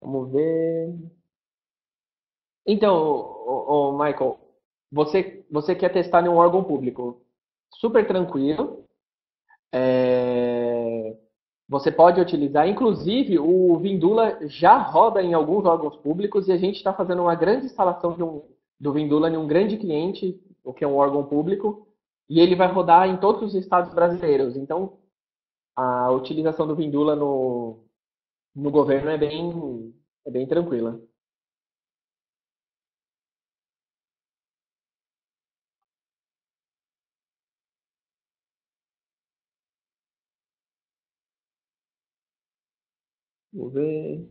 Vamos ver. Então, Michael, você quer testar em um órgão público? Super tranquilo. É, Você pode utilizar, inclusive o Vindula já roda em alguns órgãos públicos e a gente está fazendo uma grande instalação do Vindula em um grande cliente, o que é um órgão público, e ele vai rodar em todos os estados brasileiros. Então, a utilização do Vindula no governo é bem tranquila. Vamos ver.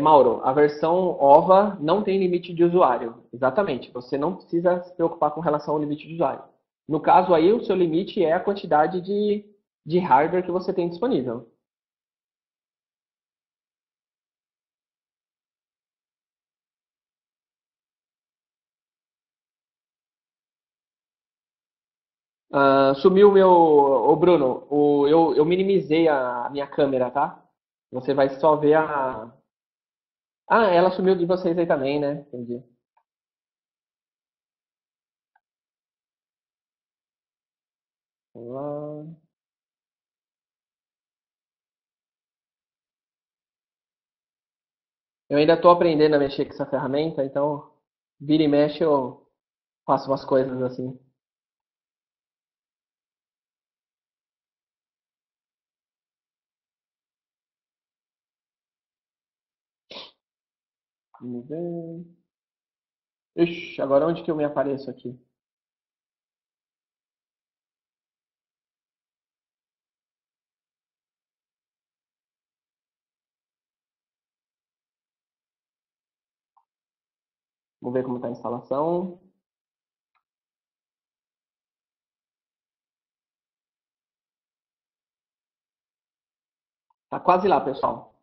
Mauro, a versão OVA não tem limite de usuário. Exatamente. Você não precisa se preocupar com relação ao limite de usuário. No caso aí, o seu limite é a quantidade de hardware que você tem disponível. Sumiu o meu. Ô Bruno, eu minimizei a minha câmera, tá? Você vai só ver a. Ah, ela sumiu de vocês aí também, né? Entendi. Vamos lá. Eu ainda estou aprendendo a mexer com essa ferramenta, então vira e mexe eu faço umas coisas assim. Vamos ver. Ixi, agora onde que eu me apareço aqui? Vamos ver como está a instalação. Tá quase lá, pessoal.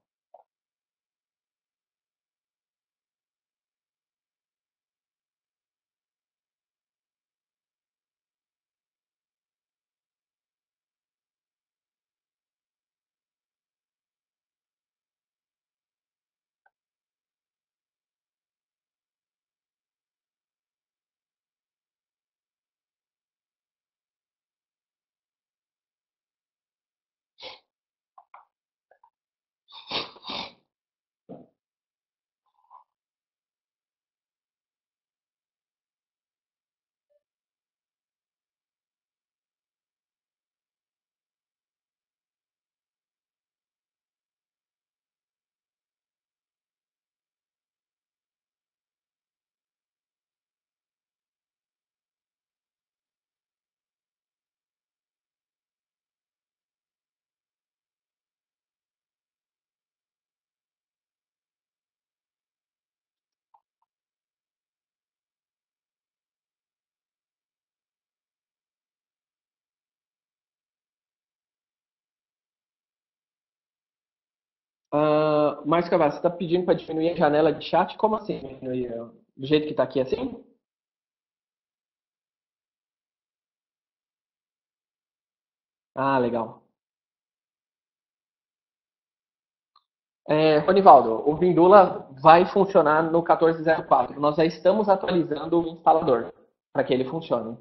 Márcio Cavazzi, você está pedindo para diminuir a janela de chat? Como assim diminuir? Do jeito que está aqui assim? Ah, legal. Ronivaldo, o Vindula vai funcionar no 1404. Nós já estamos atualizando o instalador para que ele funcione.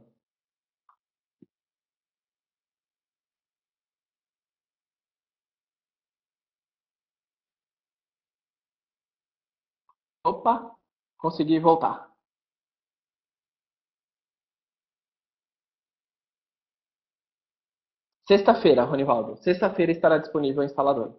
Opa, consegui voltar. Sexta-feira, Ronivaldo. Sexta-feira estará disponível o instalador.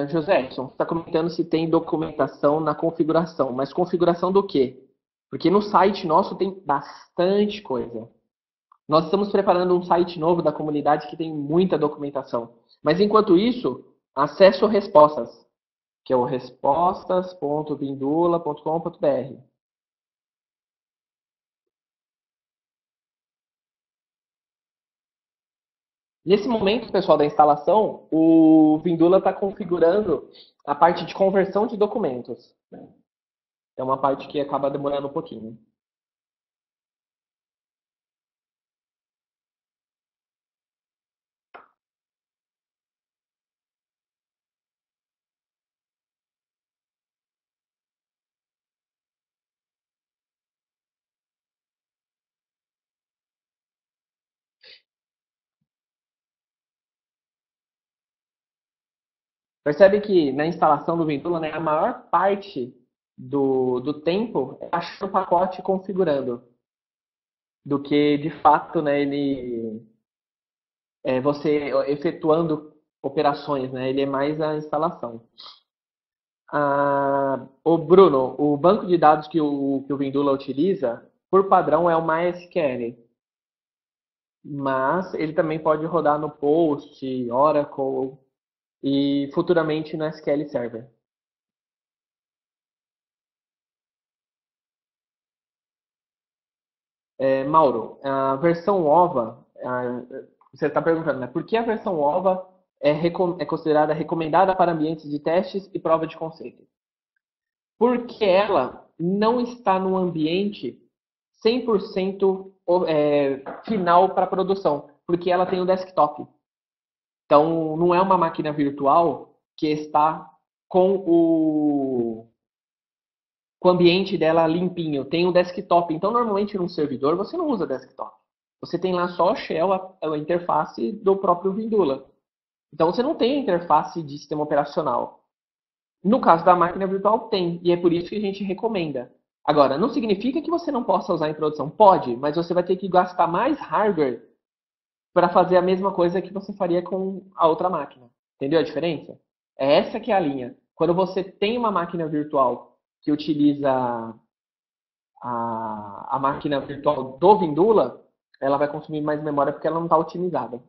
José, você está comentando se tem documentação na configuração, mas configuração do quê? Porque no site nosso tem bastante coisa. Nós estamos preparando um site novo da comunidade que tem muita documentação. Mas enquanto isso, acesso respostas, que é o respostas.vindula.com.br. Nesse momento, pessoal, da instalação, o Vindula está configurando a parte de conversão de documentos. É uma parte que acaba demorando um pouquinho. Percebe que na instalação do Ventula, né, a maior parte do tempo é achando o pacote configurando, do que de fato, né, você efetuando operações, né, ele é mais a instalação. O Bruno, o banco de dados que o Vindula utiliza, por padrão, é o MySQL, mas ele também pode rodar no Post, Oracle e futuramente no SQL Server. Mauro, a versão OVA, você está perguntando, né? Por que a versão OVA é considerada recomendada para ambientes de testes e prova de conceito? Porque ela não está no ambiente 100% final para produção, porque ela tem o desktop. Então, não é uma máquina virtual que está com o ambiente dela limpinho, tem um desktop. Então, normalmente num servidor você não usa desktop. Você tem lá só a shell, a interface do próprio Vindula. Então, você não tem a interface de sistema operacional. No caso da máquina virtual, tem. E é por isso que a gente recomenda. Agora, não significa que você não possa usar em produção. Pode, mas você vai ter que gastar mais hardware para fazer a mesma coisa que você faria com a outra máquina. Entendeu a diferença? É essa que é a linha. Quando você tem uma máquina virtual que utiliza a máquina virtual do Vindula, ela vai consumir mais memória porque ela não está otimizada.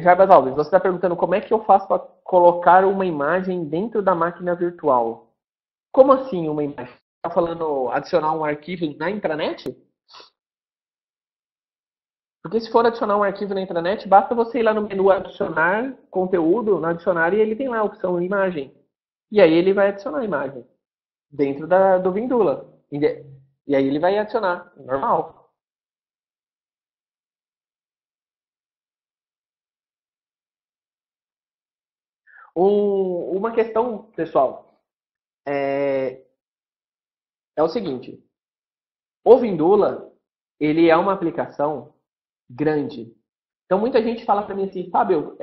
Jarbas Alves, você está perguntando como é que eu faço para colocar uma imagem dentro da máquina virtual. Como assim uma imagem? Está falando adicionar um arquivo na intranet? Porque se for adicionar um arquivo na intranet, basta você ir lá no menu adicionar conteúdo, no adicionar, e ele tem lá a opção imagem. E aí ele vai adicionar a imagem dentro do Vindula. E aí ele vai adicionar, normal. Uma questão, pessoal, é o seguinte. O Vindula, ele é uma aplicação grande. Então muita gente fala para mim assim, Fábio,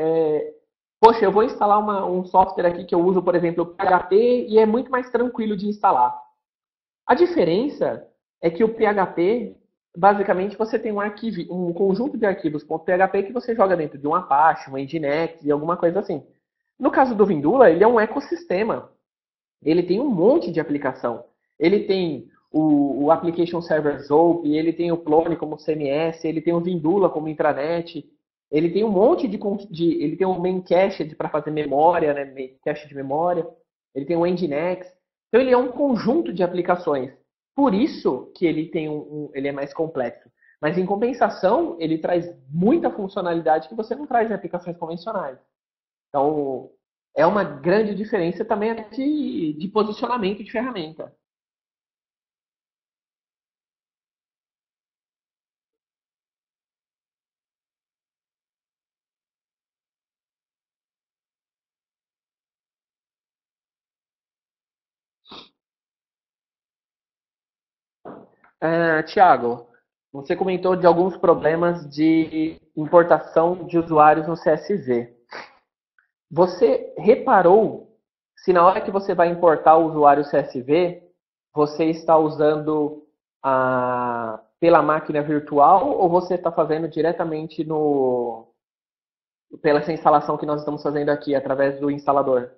poxa, eu vou instalar um software aqui que eu uso, por exemplo, o PHP, e é muito mais tranquilo de instalar. A diferença é que o PHP basicamente você tem um conjunto de arquivos .php que você joga dentro de um Apache, um Nginx e alguma coisa assim. No caso do Vindula, ele é um ecossistema. Ele tem um monte de aplicação. Ele tem o Application Server Zope, ele tem o Plone como CMS, ele tem o Vindula como intranet, ele tem um monte ele tem um main cache para fazer memória, né, cache de memória, ele tem o Nginx. Então ele é um conjunto de aplicações. Por isso que ele tem ele é mais complexo. Mas em compensação, ele traz muita funcionalidade que você não traz em aplicações convencionais. Então, é uma grande diferença também de posicionamento de ferramenta. Tiago, você comentou de alguns problemas de importação de usuários no CSV. Você reparou se na hora que você vai importar o usuário CSV, você está usando pela máquina virtual ou você está fazendo diretamente pela essa instalação que nós estamos fazendo aqui, através do instalador?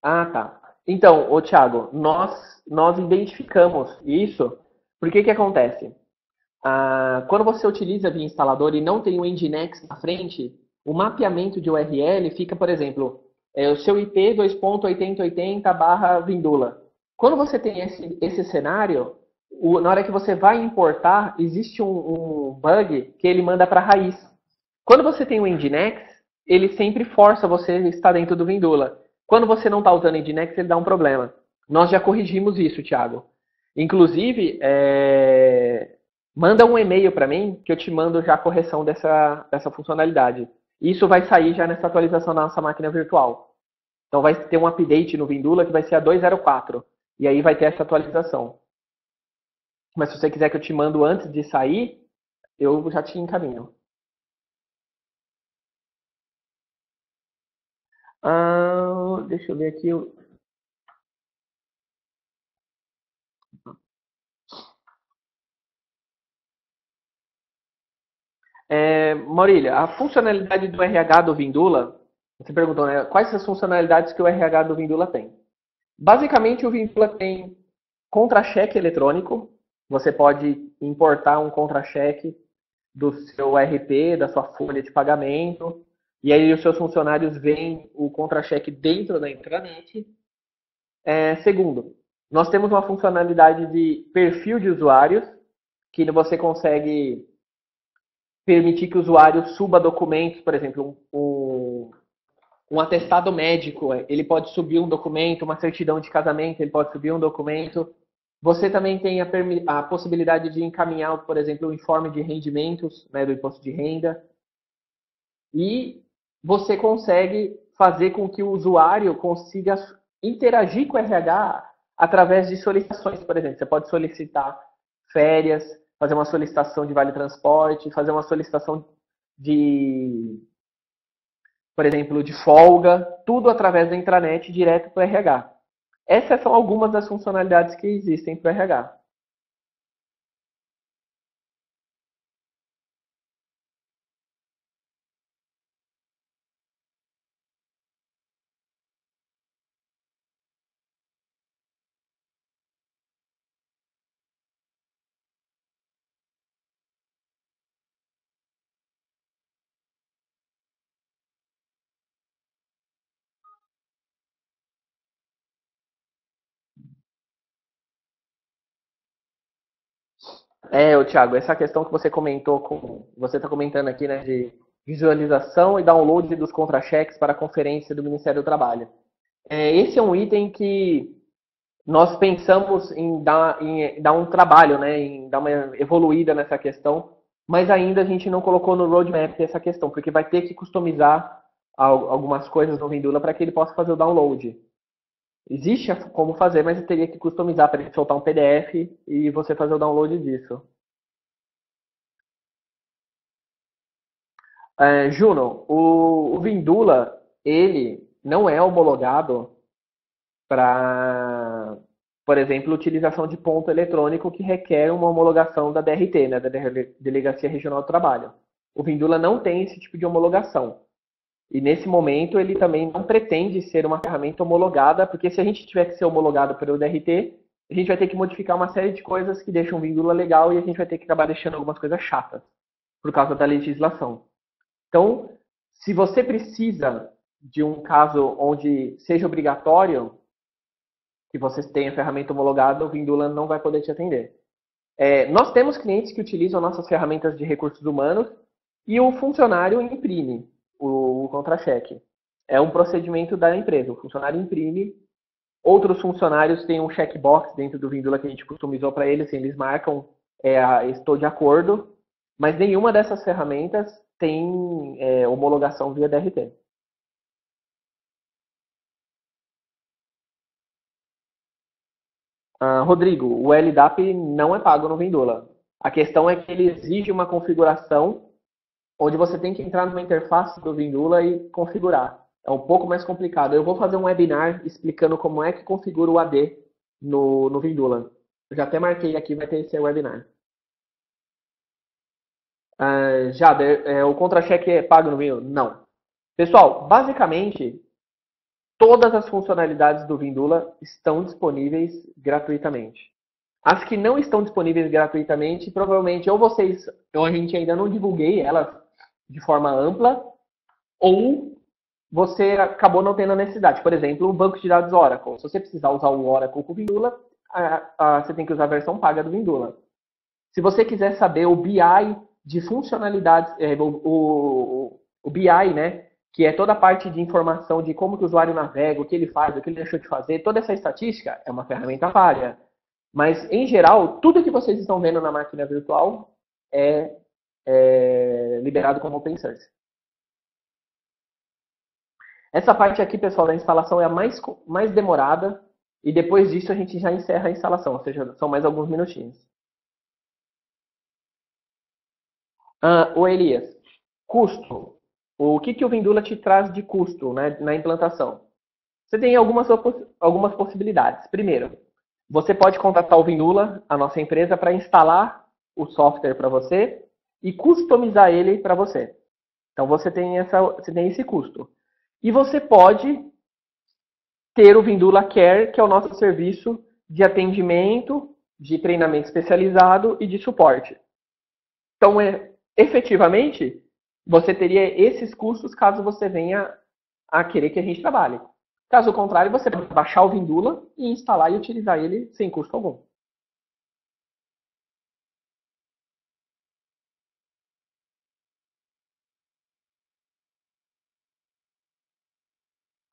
Ah, tá. Então, Thiago, nós identificamos isso. Por que que acontece? Quando você utiliza via instalador e não tem o Nginx na frente, o mapeamento de URL fica, por exemplo, o seu IP 2.8080/Vindula. Quando você tem esse cenário, na hora que você vai importar, existe um bug que ele manda para a raiz. Quando você tem o Nginx, ele sempre força você a estar dentro do Vindula. Quando você não está usando Nginx, ele dá um problema. Nós já corrigimos isso, Thiago. Inclusive, manda um e-mail para mim que eu te mando já a correção dessa funcionalidade. Isso vai sair já nessa atualização da nossa máquina virtual. Então vai ter um update no Vindula que vai ser a 2.04. E aí vai ter essa atualização. Mas se você quiser que eu te mando antes de sair, eu já te encaminho. Deixa eu ver aqui. Maurília, a funcionalidade do RH do Vindula, você perguntou, né? Quais as funcionalidades que o RH do Vindula tem? Basicamente, o Vindula tem contra-cheque eletrônico. Você pode importar um contra-cheque do seu RP, da sua folha de pagamento, e aí os seus funcionários veem o contra-cheque dentro da intranet. Segundo, nós temos uma funcionalidade de perfil de usuários, que você consegue permitir que o usuário suba documentos, por exemplo, um atestado médico, ele pode subir um documento, uma certidão de casamento, ele pode subir um documento. Você também tem a possibilidade de encaminhar, por exemplo, o informe de rendimentos, né, do imposto de renda. E você consegue fazer com que o usuário consiga interagir com o RH através de solicitações, por exemplo. Você pode solicitar férias, fazer uma solicitação de vale transporte, fazer uma solicitação de, por exemplo, de folga, tudo através da intranet direto para o RH. Essas são algumas das funcionalidades que existem para o RH. Thiago, essa questão que você comentou, você está comentando aqui, né, de visualização e download dos contra-cheques para a conferência do Ministério do Trabalho. Esse é um item que nós pensamos em dar um trabalho, né, em dar uma evoluída nessa questão, mas ainda a gente não colocou no roadmap essa questão, porque vai ter que customizar algumas coisas no Vindula para que ele possa fazer o download. Existe como fazer, mas eu teria que customizar para ele soltar um PDF e você fazer o download disso. Juno, o Vindula, ele não é homologado para, por exemplo, utilização de ponto eletrônico que requer uma homologação da DRT, né, da Delegacia Regional do Trabalho. O Vindula não tem esse tipo de homologação. E nesse momento ele também não pretende ser uma ferramenta homologada, porque se a gente tiver que ser homologado pelo DRT, a gente vai ter que modificar uma série de coisas que deixam o Vindula legal e a gente vai ter que acabar deixando algumas coisas chatas por causa da legislação. Então, se você precisa de um caso onde seja obrigatório que você tenha ferramenta homologada, o Vindula não vai poder te atender. Nós temos clientes que utilizam nossas ferramentas de recursos humanos e o funcionário imprime o contra-cheque. É um procedimento da empresa. O funcionário imprime, outros funcionários têm um checkbox dentro do Vindula que a gente customizou para eles, assim, eles marcam estou de acordo, mas nenhuma dessas ferramentas tem homologação via DRT. Rodrigo, o LDAP não é pago no Vindula. A questão é que ele exige uma configuração onde você tem que entrar numa interface do Vindula e configurar. É um pouco mais complicado. Eu vou fazer um webinar explicando como é que configura o AD no Vindula. Eu já até marquei aqui, vai ter esse webinar. Jader, o contra-cheque é pago no Vindula? Não. Pessoal, basicamente, todas as funcionalidades do Vindula estão disponíveis gratuitamente. As que não estão disponíveis gratuitamente, provavelmente ou a gente ainda não divulguei elas de forma ampla, ou você acabou não tendo a necessidade. Por exemplo, o banco de dados Oracle. Se você precisar usar o Oracle com o Vindula, você tem que usar a versão paga do Vindula. Se você quiser saber o BI de funcionalidades, o BI, né, que é toda a parte de informação de como que o usuário navega, o que ele faz, o que ele deixou de fazer, toda essa estatística é uma ferramenta paga. Mas, em geral, tudo que vocês estão vendo na máquina virtual é liberado como open source. Essa parte aqui, pessoal, da instalação é a mais demorada e depois disso a gente já encerra a instalação, ou seja, são mais alguns minutinhos. O Elias, custo. O que o Vindula te traz de custo, né, na implantação? Você tem algumas possibilidades. Primeiro, você pode contratar o Vindula, a nossa empresa, para instalar o software para você e customizar ele para você. Então você tem esse custo. E você pode ter o Vindula Care, que é o nosso serviço de atendimento, de treinamento especializado e de suporte. Então, efetivamente, você teria esses custos caso você venha a querer que a gente trabalhe. Caso contrário, você pode baixar o Vindula e instalar e utilizar ele sem custo algum.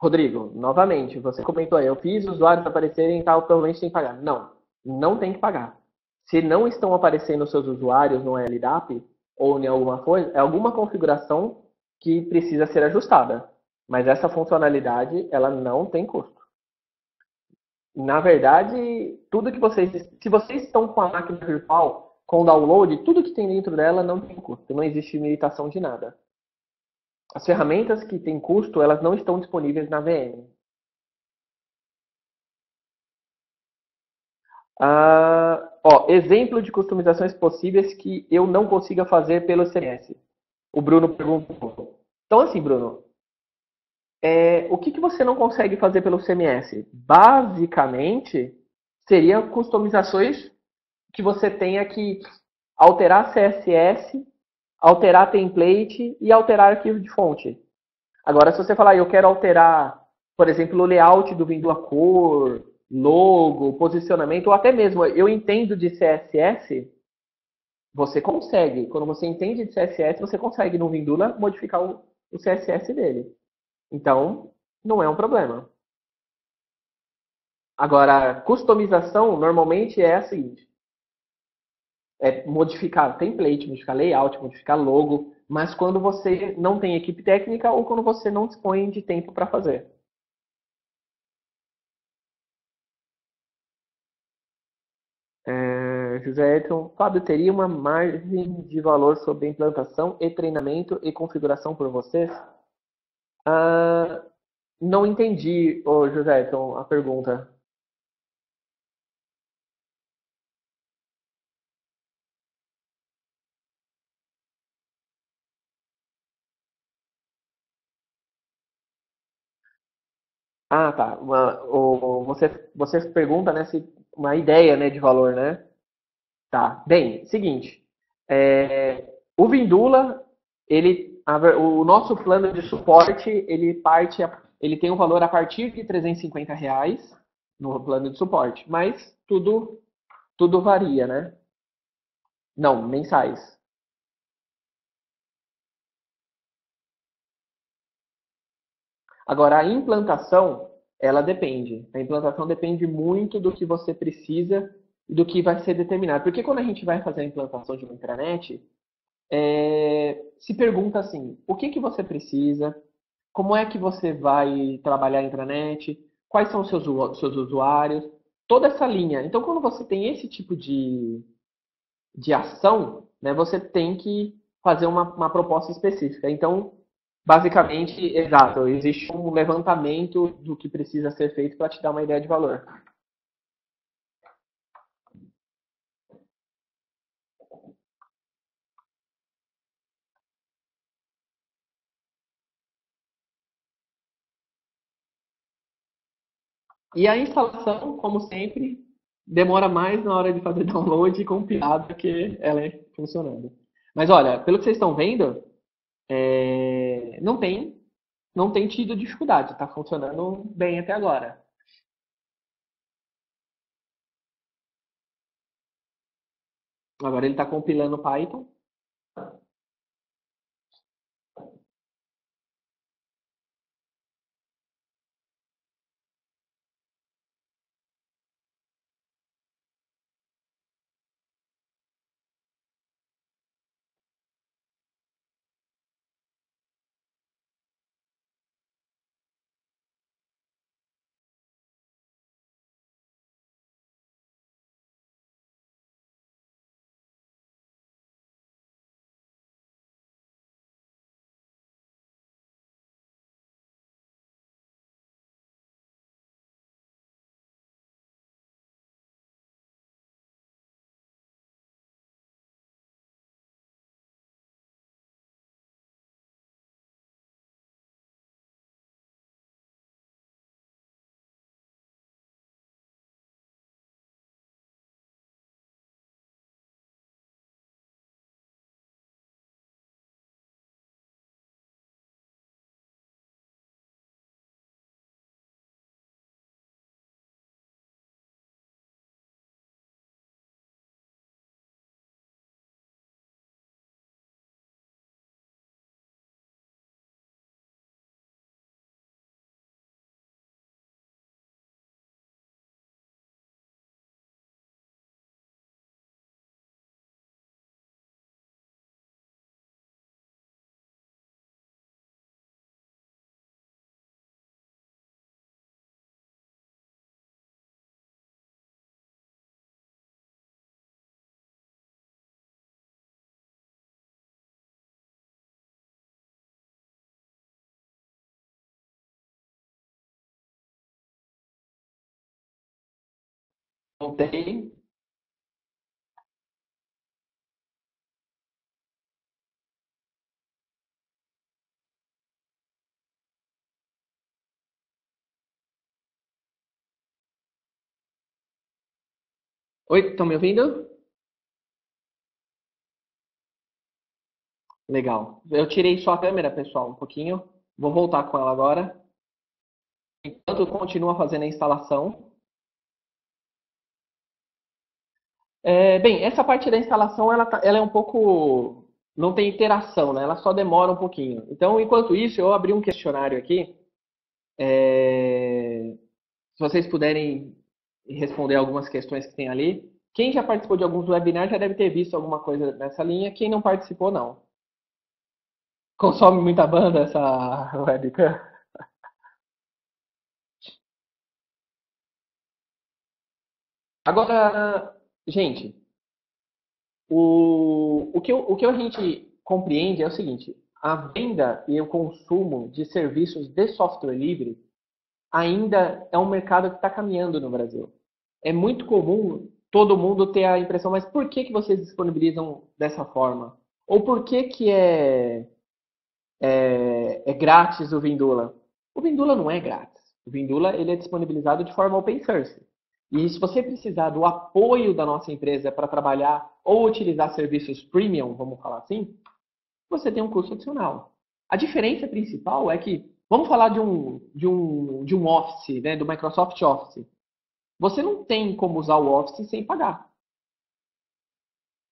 Rodrigo, novamente, você comentou aí, eu fiz usuários aparecerem e tal, provavelmente tem que pagar. Não, não tem que pagar. Se não estão aparecendo seus usuários no LDAP ou em alguma coisa, é alguma configuração que precisa ser ajustada. Mas essa funcionalidade, ela não tem custo. Na verdade, tudo que se vocês estão com a máquina virtual, com download, tudo que tem dentro dela não tem custo. Não existe limitação de nada. As ferramentas que têm custo, elas não estão disponíveis na VM. Exemplo de customizações possíveis que eu não consiga fazer pelo CMS. O Bruno perguntou. Então, assim, Bruno, o que você não consegue fazer pelo CMS? Basicamente, seriam customizações que você tenha que alterar CSS, alterar template e alterar arquivo de fonte. Agora, se você falar, eu quero alterar, por exemplo, o layout do Vindula cor, logo, posicionamento, ou até mesmo eu entendo de CSS, você consegue. Quando você entende de CSS, você consegue no Vindula modificar o CSS dele. Então, não é um problema. Agora, customização normalmente é a seguinte: modificar template, modificar layout, modificar logo, mas quando você não tem equipe técnica ou quando você não dispõe de tempo para fazer. José Edson, Fábio, teria uma margem de valor sobre implantação e treinamento e configuração por vocês? Ah, não entendi, ô José Edson, a pergunta. Ah, tá. Você pergunta, né, se uma ideia, né, de valor, né? Tá. Bem, seguinte. O Vindula, o nosso plano de suporte, ele tem um valor a partir de R$ 350 no plano de suporte, mas tudo varia, né? Não, mensais. Agora, a implantação, ela depende. A implantação depende muito do que você precisa e do que vai ser determinado. Porque quando a gente vai fazer a implantação de uma intranet, se pergunta assim, o que que você precisa, como é que você vai trabalhar a intranet, quais são os seus usuários, toda essa linha. Então, quando você tem esse tipo de ação, né, você tem que fazer uma proposta específica. Então, basicamente, exato, existe um levantamento do que precisa ser feito para te dar uma ideia de valor. E a instalação, como sempre, demora mais na hora de fazer download e compilar do que ela é funcionando. Mas olha, pelo que vocês estão vendo, não tem tido dificuldade, está funcionando bem até agora. Agora ele está compilando Python. Não tem. Oi, estão me ouvindo? Legal. Eu tirei só a câmera, pessoal, um pouquinho. Vou voltar com ela agora. Enquanto continua fazendo a instalação. Bem, essa parte da instalação ela é um pouco. Não tem interação, né? Ela só demora um pouquinho. Então, enquanto isso, eu abri um questionário aqui. Se vocês puderem responder algumas questões que tem ali. Quem já participou de alguns webinars já deve ter visto alguma coisa nessa linha. Quem não participou, não. Consome muita banda essa webcam? Agora, Gente, o que a gente compreende é o seguinte: a venda e o consumo de serviços de software livre ainda é um mercado que está caminhando no Brasil. É muito comum todo mundo ter a impressão, mas por que que vocês disponibilizam dessa forma? Ou por que que é grátis o Vindula? O Vindula não é grátis. O Vindula ele é disponibilizado de forma open source. E se você precisar do apoio da nossa empresa para trabalhar ou utilizar serviços premium, vamos falar assim, você tem um custo adicional. A diferença principal é que, vamos falar de um Office, né, do Microsoft Office. Você não tem como usar o Office sem pagar.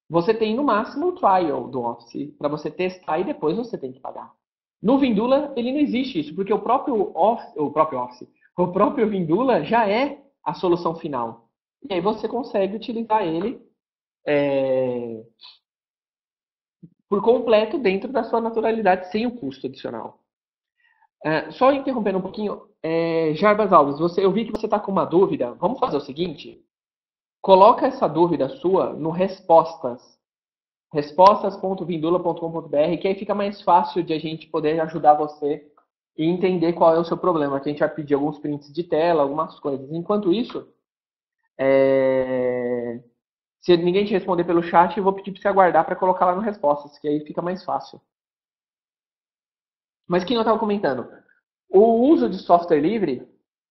Você tem no máximo o trial do Office para você testar e depois você tem que pagar. No Vindula ele não existe isso, porque o próprio Vindula já é a solução final. E aí você consegue utilizar ele é, por completo dentro da sua naturalidade sem o custo adicional. Só interrompendo um pouquinho, Jarbas Alves, eu vi que você está com uma dúvida. Vamos fazer o seguinte: coloca essa dúvida sua no respostas.vindula.com.br, que aí fica mais fácil de a gente poder ajudar você e entender qual é o seu problema. Que a gente vai pedir alguns prints de tela, algumas coisas. Enquanto isso, se ninguém te responder pelo chat, eu vou pedir para você aguardar para colocar lá no respostas, que aí fica mais fácil. Mas quem eu estava comentando? O uso de software livre,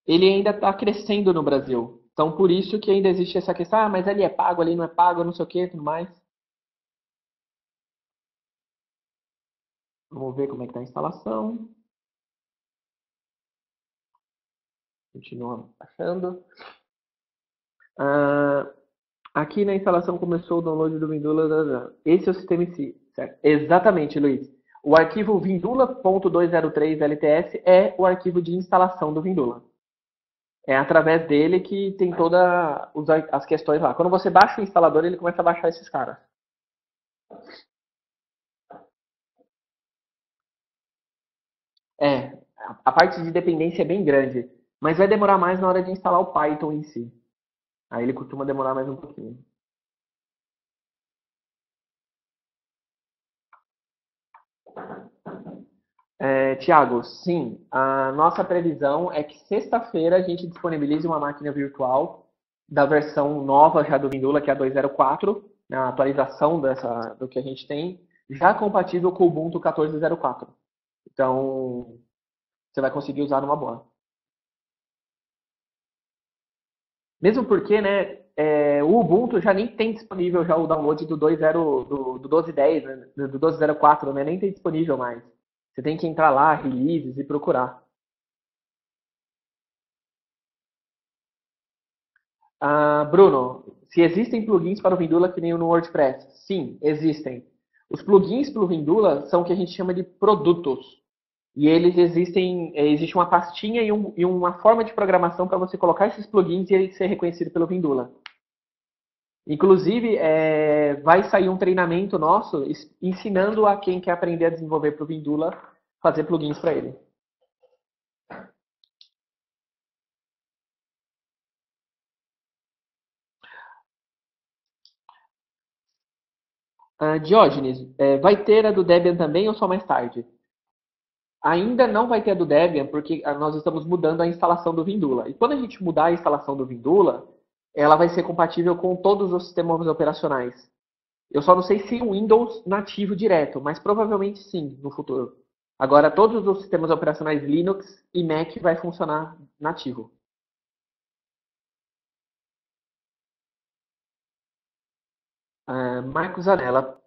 ele ainda está crescendo no Brasil. Então, por isso que ainda existe essa questão, mas ali é pago, ali não é pago, não sei o que, tudo mais. Vamos ver como é que está a instalação. Continua achando. Ah, aqui na instalação começou o download do Vindula. Esse é o sistema em si, certo? Exatamente, Luiz. O arquivo vindula.203 LTS é o arquivo de instalação do Vindula. É através dele que tem todas as questões lá. Quando você baixa o instalador, ele começa a baixar esses caras. É, a parte de dependência é bem grande, mas vai demorar mais na hora de instalar o Python em si. Aí ele costuma demorar mais um pouquinho. Tiago, sim, a nossa previsão é que sexta-feira a gente disponibilize uma máquina virtual da versão nova já do Vindula, que é a 2.0.4, né, a atualização do que a gente tem, já compatível com o Ubuntu 14.04. Então, você vai conseguir usar numa boa. Mesmo porque, né, o Ubuntu já nem tem disponível já o download do 2.0, do 12.10, né, do 12.04, né, nem tem disponível mais. Você tem que entrar lá, releases e procurar. Bruno, se existem plugins para o Vindula que nem no WordPress? Sim, existem. Os plugins para o Vindula são o que a gente chama de produtos. E eles existe uma pastinha e uma forma de programação para você colocar esses plugins e ele ser reconhecido pelo Vindula. Inclusive, vai sair um treinamento nosso ensinando a quem quer aprender a desenvolver para o Vindula fazer plugins para ele. Diógenes, vai ter a do Debian também ou só mais tarde? Ainda não vai ter a do Debian, porque nós estamos mudando a instalação do Vindula. E quando a gente mudar a instalação do Vindula, ela vai ser compatível com todos os sistemas operacionais. Eu só não sei se o Windows nativo direto, mas provavelmente sim, no futuro. Agora, todos os sistemas operacionais Linux e Mac vai funcionar nativo. Marcos Anella,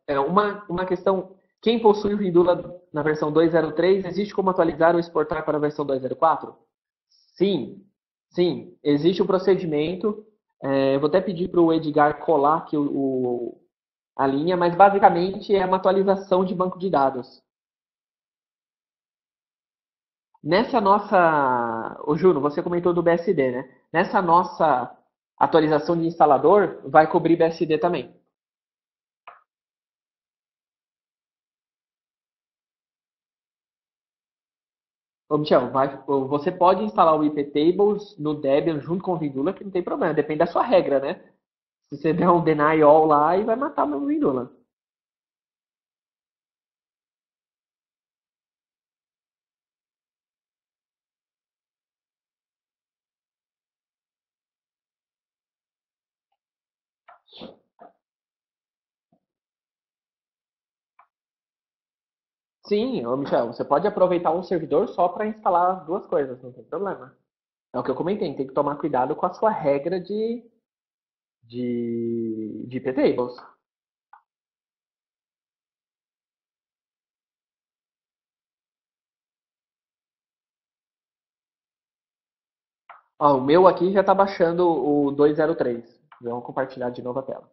uma questão, quem possui o Vindula na versão 2.0.3, existe como atualizar ou exportar para a versão 2.0.4? Sim, sim, existe um procedimento. Eu vou até pedir para o Edgar colar aqui a linha, mas basicamente é uma atualização de banco de dados. Nessa nossa. Ô Juno, você comentou do BSD, né? Nessa nossa atualização de instalador, vai cobrir BSD também. Ô, Michel, você pode instalar o IP Tables no Debian junto com o Vindula, que não tem problema, depende da sua regra, né? Se você der um deny all lá, e vai matar meu Vindula. Sim, ô Michel, você pode aproveitar um servidor só para instalar as duas coisas, não tem problema. É o que eu comentei, tem que tomar cuidado com a sua regra de P-Tables. Ó, o meu aqui já está baixando o 203. Vamos compartilhar de novo a tela.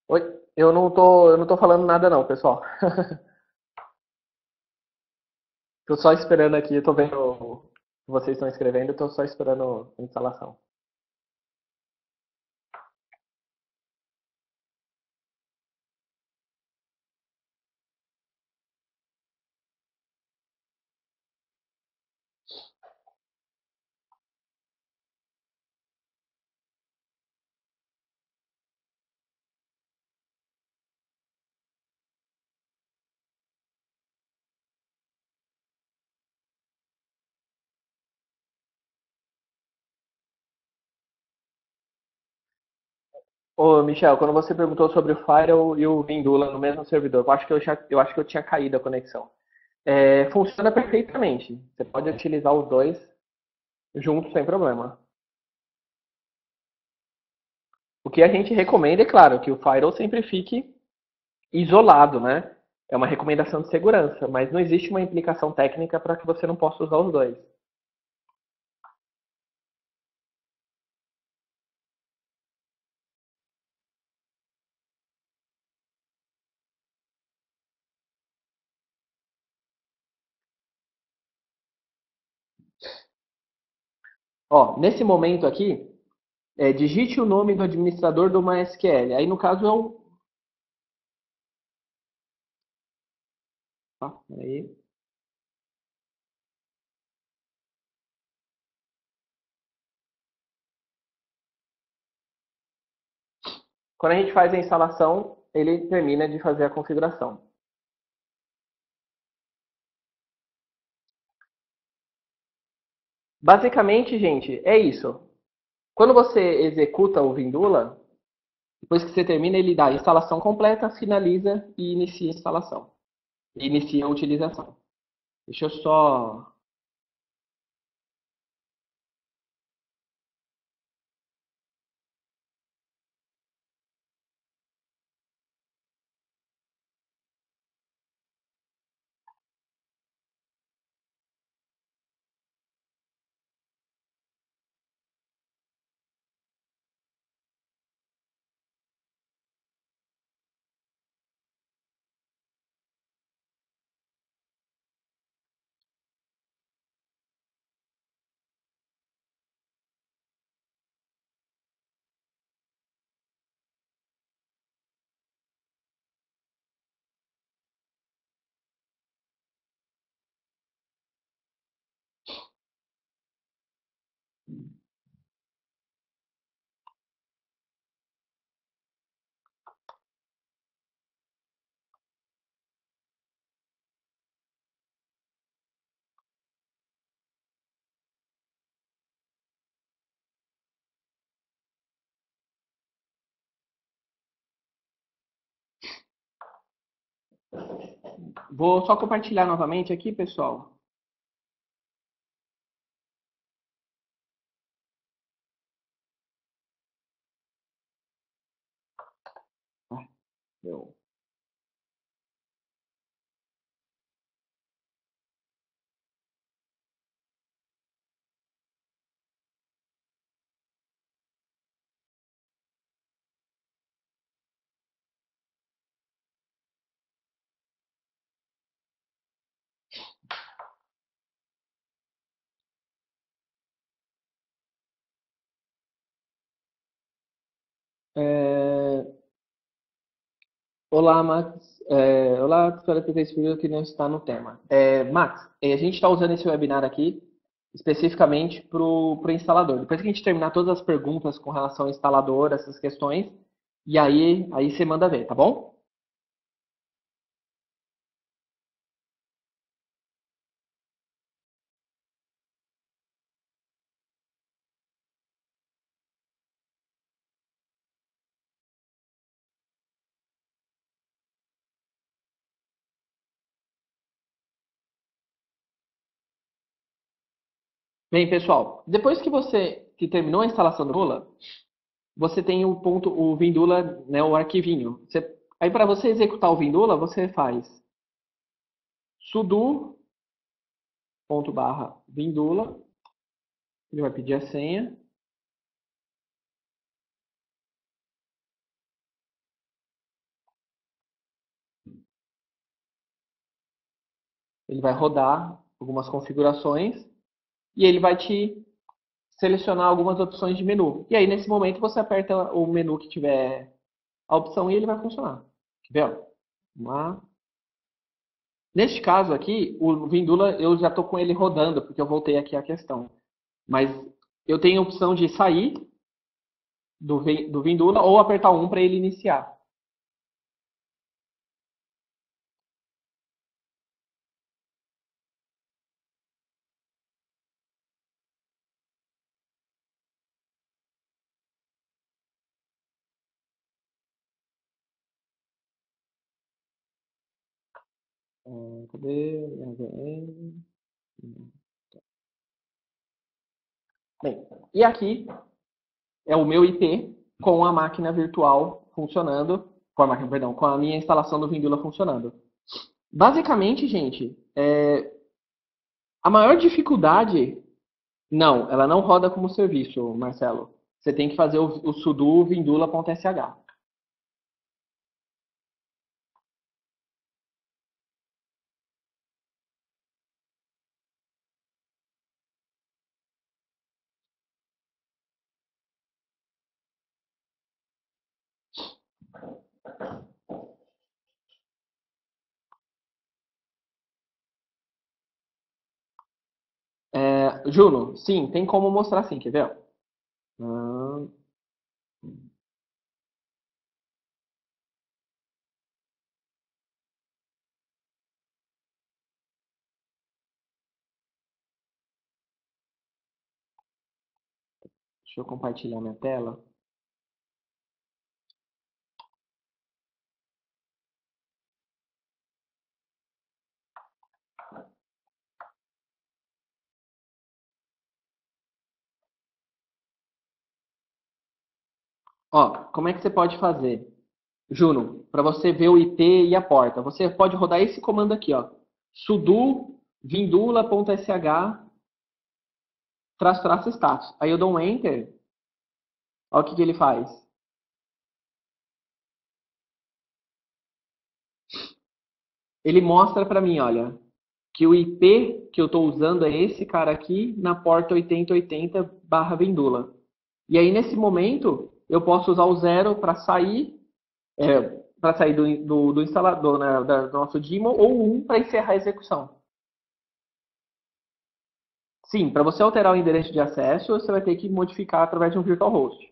Oi, eu não tô falando nada não, pessoal. Tô só esperando aqui, eu tô vendo o que vocês estão escrevendo, eu tô só esperando a instalação. Ô, Michel, quando você perguntou sobre o Firewall e o Vindula no mesmo servidor, eu acho que eu tinha caído a conexão. Funciona perfeitamente. Você pode utilizar os dois. junto sem problema. O que a gente recomenda, é claro, que o firewall sempre fique isolado, né? É uma recomendação de segurança, mas não existe uma implicação técnica para que você não possa usar os dois. Ó, nesse momento aqui, digite o nome do administrador do MySQL. Aí, no caso, é o. Ah, peraí. Quando a gente faz a instalação, ele termina de fazer a configuração. Basicamente, gente, é isso. Quando você executa o Vindula, depois que você termina, ele dá a instalação completa, finaliza e inicia a instalação. E inicia a utilização. Deixa eu só. Vou só compartilhar novamente aqui, pessoal. Ah, eu- É, Olá, Max. Olá, espero que esse vídeo que não está no tema. Max, a gente está usando esse webinar aqui especificamente para o instalador. Depois que a gente terminar todas as perguntas com relação ao instalador, essas questões, e aí você manda ver, tá bom? Bem, pessoal, depois que você que terminou a instalação do Vindula, você tem o Vindula, né, o arquivinho. Aí para você executar o Vindula, você faz sudo ponto barra Vindula, ele vai pedir a senha, ele vai rodar algumas configurações e ele vai te selecionar algumas opções de menu. E aí, nesse momento, você aperta o menu que tiver a opção e ele vai funcionar. Quer ver? Vamos lá. Neste caso aqui, o Vindula, eu já estou com ele rodando, porque eu voltei aqui à questão. Mas eu tenho a opção de sair do Vindula ou apertar um para ele iniciar. Cadê? Bem, e aqui é o meu IP com a máquina virtual funcionando, com a máquina, perdão, com a minha instalação do Vindula funcionando. Basicamente, gente, a maior dificuldade, não, ela não roda como serviço, Marcelo. Você tem que fazer o sudo vindula.sh. Juno, sim, tem como mostrar sim, quer ver? Hum, Deixa eu compartilhar minha tela. Ó, como é que você pode fazer? Juno, para você ver o IP e a porta, você pode rodar esse comando aqui, ó. Sudo vindula.sh traço status. Aí eu dou um enter, olha o que ele faz. Ele mostra para mim, olha, que o IP que eu estou usando é esse cara aqui na porta 8080/Vindula. E aí nesse momento eu posso usar o zero é, para sair do instalador, né, do nosso daemon, ou o 1 para encerrar a execução. Sim, para você alterar o endereço de acesso, você vai ter que modificar através de um virtual host.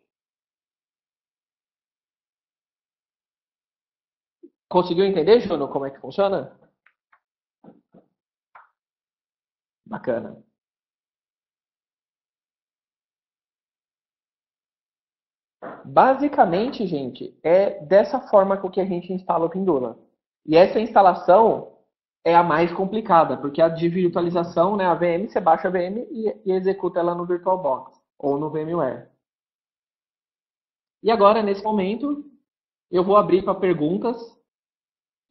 Conseguiu entender, Juno, como é que funciona? Bacana. Basicamente, gente, é dessa forma que a gente instala o Pindula. E essa instalação é a mais complicada, porque a de virtualização, né, a VM, você baixa a VM e executa ela no VirtualBox ou no VMware. E agora, nesse momento, eu vou abrir para perguntas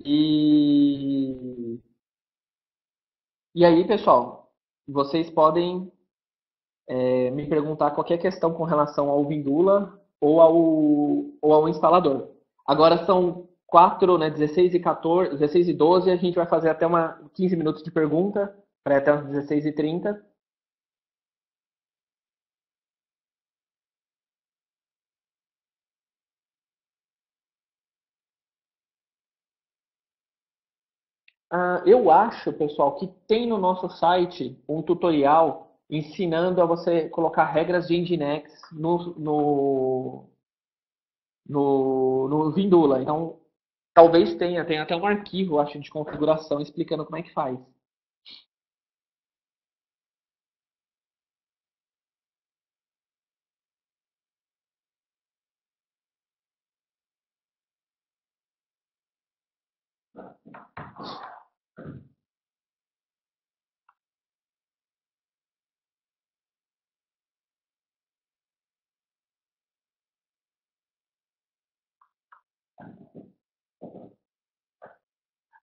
e, e aí, pessoal, vocês podem me perguntar qualquer questão com relação ao Vindula ou ao instalador. Agora são 4, né, 16 e 14, 16 e 12, a gente vai fazer até 15 minutos de pergunta, para até as 16 e 30. Eu acho, pessoal, que tem no nosso site um tutorial ensinando a você colocar regras de Nginx no Vindula. Então, talvez tenha até um arquivo, acho, de configuração explicando como é que faz.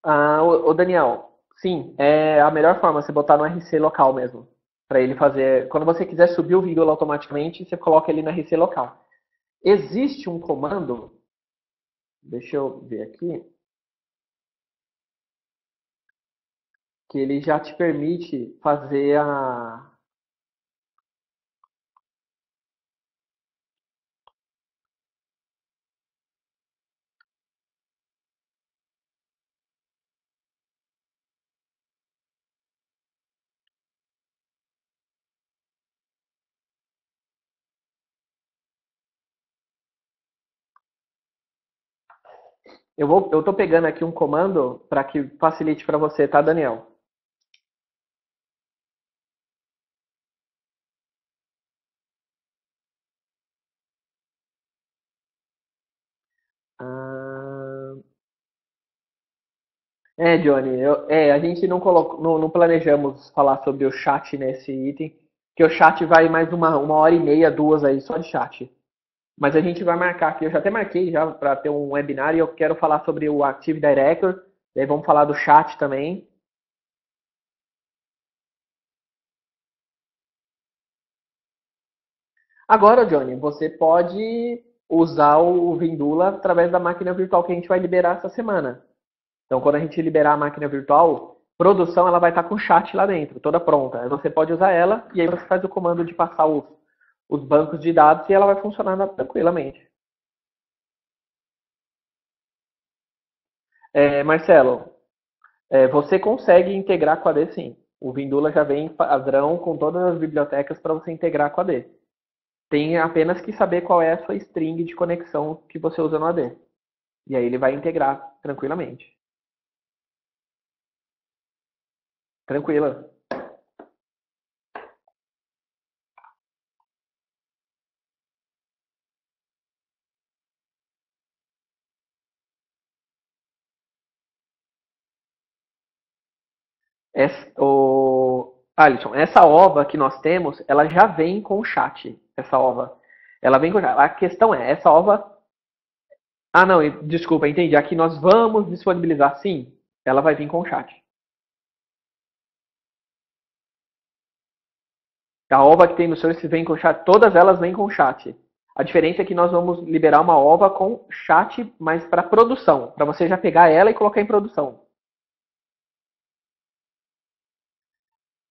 Ô Daniel, sim, é a melhor forma você botar no RC local mesmo. Para ele fazer. Quando você quiser subir o Vindula automaticamente, você coloca ele no RC local. Existe um comando, deixa eu ver aqui, que ele já te permite fazer a. Eu tô pegando aqui um comando para que facilite para você, tá, Daniel? Ah, Johnny, a gente não colocou, não planejamos falar sobre o chat nesse item, que o chat vai mais uma hora e meia, duas aí só de chat. Mas a gente vai marcar aqui, eu já até marquei já para ter um webinar e eu quero falar sobre o Active Director, daí vamos falar do chat também. Agora, Johnny, você pode usar o Vindula através da máquina virtual que a gente vai liberar essa semana. Então, quando a gente liberar a máquina virtual, produção ela vai estar com o chat lá dentro, toda pronta. Aí você pode usar ela e aí você faz o comando de passar os bancos de dados e ela vai funcionar tranquilamente. Marcelo, você consegue integrar com a AD sim. O Vindula já vem padrão com todas as bibliotecas para você integrar com a AD. Tem apenas que saber qual é a sua string de conexão que você usa no AD. E aí ele vai integrar tranquilamente. Tranquila. Alisson, essa ova que nós temos, ela já vem com o chat. Essa ova. Ela vem com o chat. A questão é, essa ova. Ah, não, desculpa, entendi. Aqui nós vamos disponibilizar sim. Ela vai vir com o chat. A ova que tem no Source vem com o chat. Todas elas vêm com o chat. A diferença é que nós vamos liberar uma ova com chat, mas para produção. Para você já pegar ela e colocar em produção.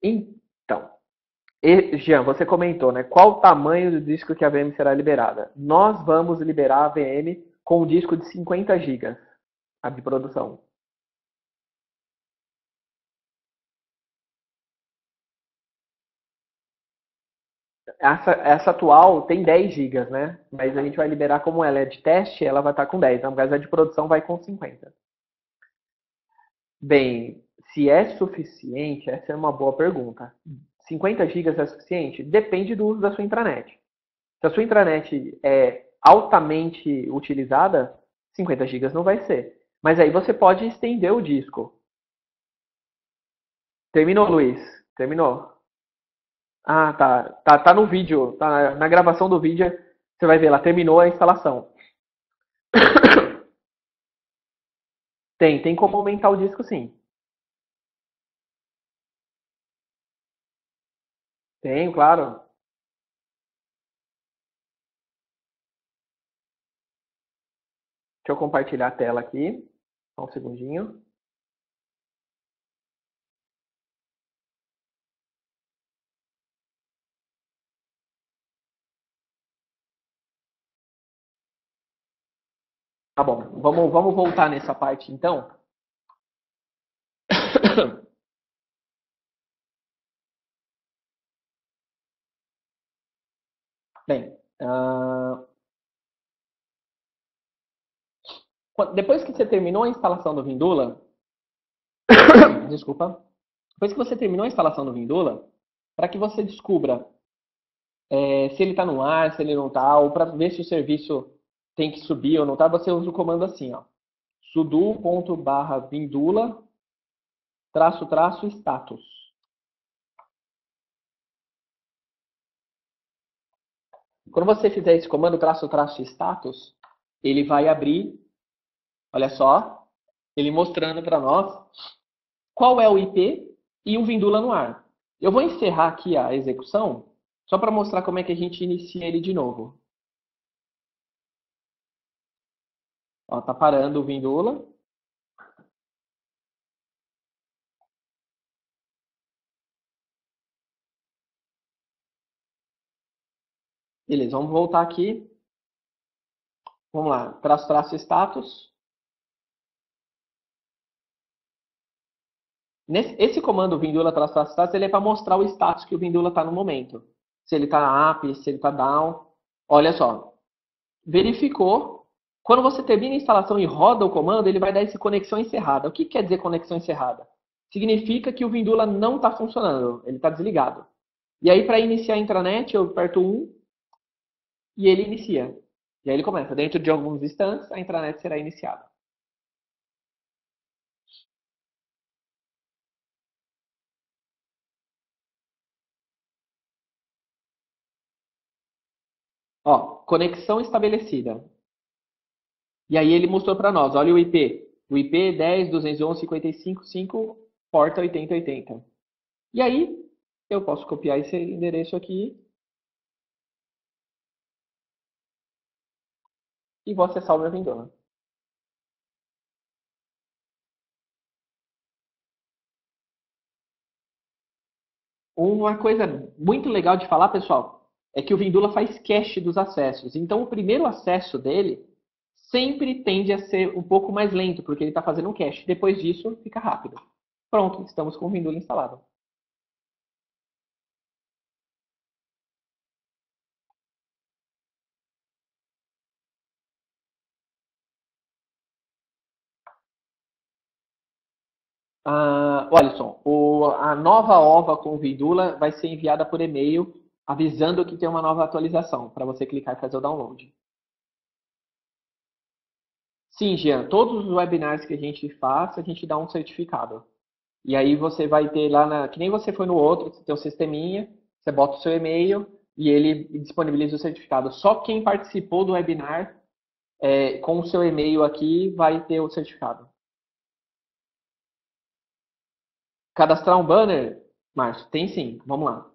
Então, Jean, você comentou, né? Qual o tamanho do disco que a VM será liberada? Nós vamos liberar a VM com um disco de 50 GB, a de produção. Essa atual tem 10 GB, né? Mas a gente vai liberar como ela é de teste, ela vai estar com 10. Mas a de produção vai com 50. Bem, se é suficiente, essa é uma boa pergunta. 50 GB é suficiente? Depende do uso da sua intranet. Se a sua intranet é altamente utilizada, 50 GB não vai ser. Mas aí você pode estender o disco. Terminou, Luiz? Terminou. Ah, tá. Tá no vídeo. Tá na gravação do vídeo. Você vai ver lá. Terminou a instalação. Tem como aumentar o disco, sim. Tem, claro. Deixa eu compartilhar a tela aqui. Só um segundinho. Tá bom. Vamos voltar nessa parte, então. Bem, depois que você terminou a instalação do Vindula, desculpa. Depois que você terminou a instalação do Vindula, para que você descubra se ele está no ar, se ele não está, ou para ver se o serviço tem que subir ou não está, você usa o comando assim, ó, sudo.vindula status. Quando você fizer esse comando status, ele vai abrir, olha só, ele mostrando para nós qual é o IP e o Vindula no ar. Eu vou encerrar aqui a execução só para mostrar como é que a gente inicia ele de novo. Ó, tá parando o Vindula. Beleza, vamos voltar aqui. Vamos lá, status. Esse comando Vindula status, ele é para mostrar o status que o Vindula está no momento. Se ele está up, se ele está down. Olha só, verificou. Quando você termina a instalação e roda o comando, ele vai dar esse conexão encerrada. O que quer dizer conexão encerrada? Significa que o Vindula não está funcionando, ele está desligado. E aí, para iniciar a intranet, eu aperto 1 e ele inicia. E aí ele começa. Dentro de alguns instantes, a intranet será iniciada. Ó, conexão estabelecida. E aí ele mostrou para nós, olha o IP. O IP 10.211.55.5, porta 8080. E aí eu posso copiar esse endereço aqui e vou acessar o meu Vindona. Uma coisa muito legal de falar, pessoal, é que o Vindula faz cache dos acessos. Então, o primeiro acesso dele sempre tende a ser um pouco mais lento, porque ele está fazendo um cache. Depois disso, fica rápido. Pronto, estamos com o Vindula instalado. Alisson, a nova OVA com o Vindula vai ser enviada por e-mail avisando que tem uma nova atualização, para você clicar e fazer o download. Sim, Jean, todos os webinars que a gente faz, a gente dá um certificado. E aí você vai ter lá, que nem você foi no outro, você tem um sisteminha, você bota o seu e-mail e ele disponibiliza o certificado. Só quem participou do webinar com o seu e-mail aqui vai ter o certificado. Cadastrar um banner, Márcio? Tem sim, vamos lá.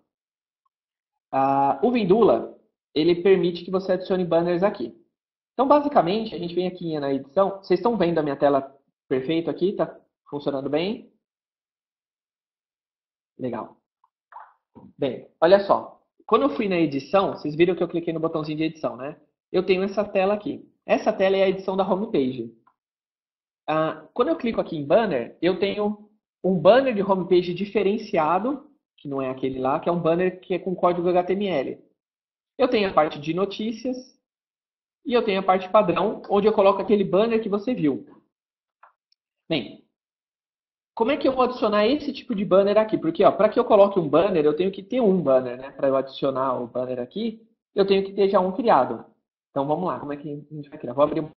O Vindula, ele permite que você adicione banners aqui. Então, basicamente, a gente vem aqui na edição. Vocês estão vendo a minha tela perfeito aqui? Tá funcionando bem? Legal. Bem, olha só. Quando eu fui na edição, vocês viram que eu cliquei no botãozinho de edição, né? Eu tenho essa tela aqui. Essa tela é a edição da homepage. Quando eu clico aqui em banner, eu tenho um banner de homepage diferenciado, que não é aquele lá, que é um banner que é com código HTML. Eu tenho a parte de notícias e eu tenho a parte padrão, onde eu coloco aquele banner que você viu. Bem, como é que eu vou adicionar esse tipo de banner aqui? Porque, ó, para que eu coloque um banner, eu tenho que ter um banner, né? Para eu adicionar o banner aqui, eu tenho que ter já um criado. Então, vamos lá. Como é que a gente vai criar? Vou abrir.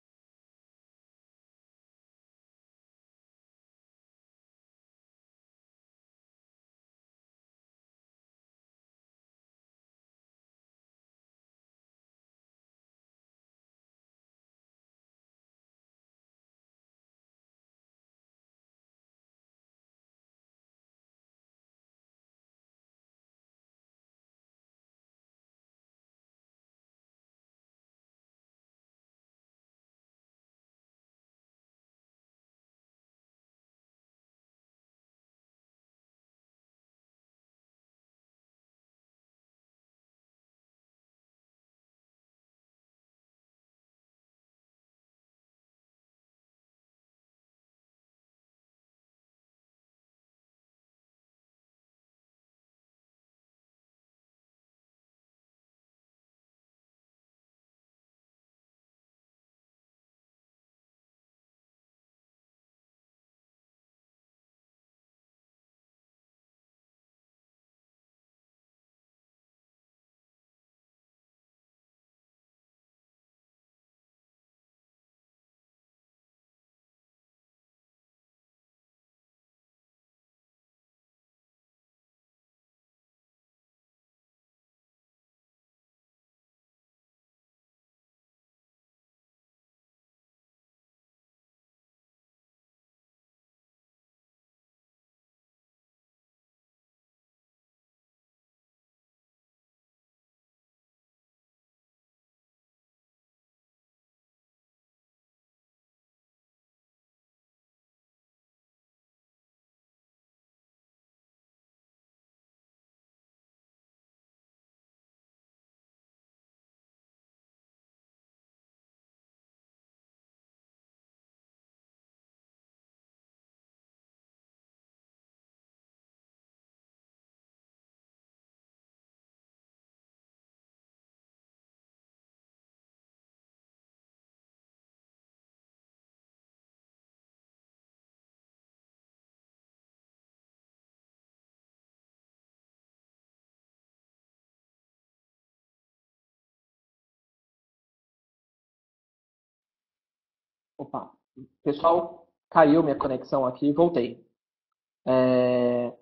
Opa, pessoal, caiu minha conexão aqui e voltei.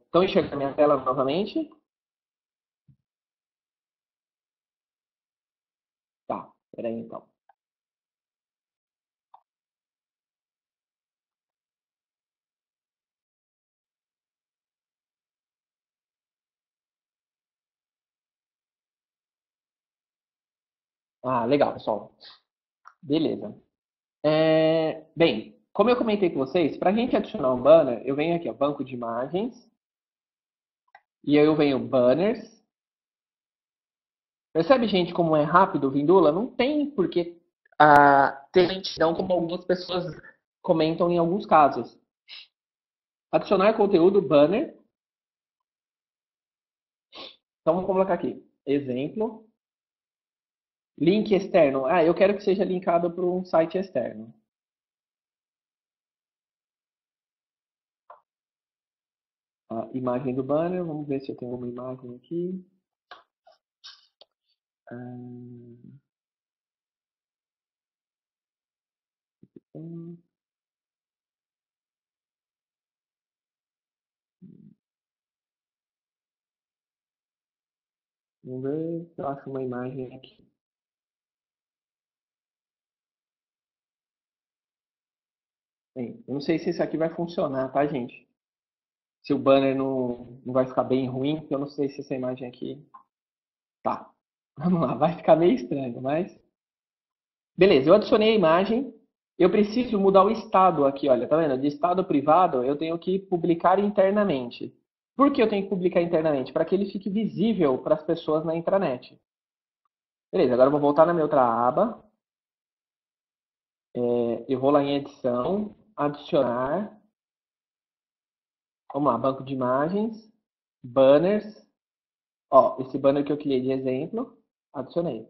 Estão enxergando a minha tela novamente? Tá, peraí então. Ah, legal, pessoal. Beleza. Bem, como eu comentei com vocês, para a gente adicionar um banner, eu venho aqui, ó, banco de imagens, e aí eu venho banners. Percebe, gente, como é rápido o Vindula? Não tem porque ter lentidão como algumas pessoas comentam em alguns casos. Adicionar conteúdo, banner. Então vamos colocar aqui. Exemplo. Link externo. Ah, eu quero que seja linkado para um site externo. A imagem do banner. Vamos ver se eu tenho uma imagem aqui. Vamos ver se eu acho uma imagem aqui. Bem, eu não sei se isso aqui vai funcionar, tá, gente? Se o banner não vai ficar bem ruim, porque eu não sei se essa imagem aqui. Tá. Vamos lá, vai ficar meio estranho, mas. Beleza, eu adicionei a imagem. Eu preciso mudar o estado aqui, olha, tá vendo? De estado privado, eu tenho que publicar internamente. Por que eu tenho que publicar internamente? Para que ele fique visível para as pessoas na intranet. Beleza, agora eu vou voltar na minha outra aba. Eu vou lá em edição, adicionar. Vamos lá, banco de imagens, banners. Ó, esse banner que eu criei de exemplo, adicionei.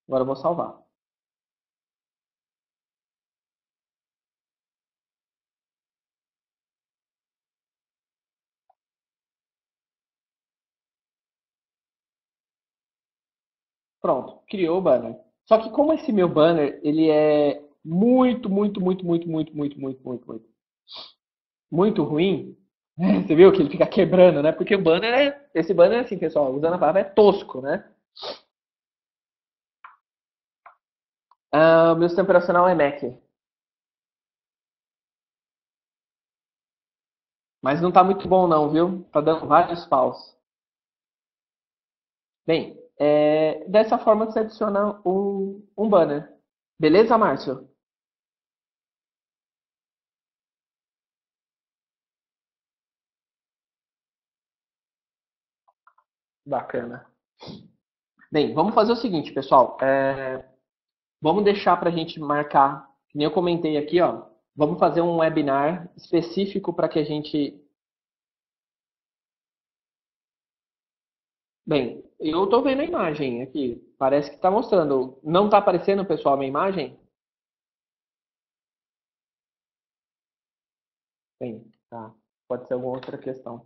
Agora eu vou salvar. Pronto, criou o banner. Só que como esse meu banner, ele é muito ruim, você viu que ele fica quebrando, né? Porque o banner esse banner é assim, pessoal, usando a palavra, é tosco, né? O meu sistema operacional é Mac, mas não tá muito bom não, viu? Tá dando vários paus. Bem, dessa forma você adiciona um banner. Beleza, Márcio? Bacana. Bem, vamos fazer o seguinte, pessoal. Vamos deixar para a gente marcar, que nem eu comentei aqui, ó. Vamos fazer um webinar específico para que a gente. Bem, eu estou vendo a imagem aqui. Parece que está mostrando. Não está aparecendo, pessoal, a minha imagem? Bem, tá. Pode ser alguma outra questão.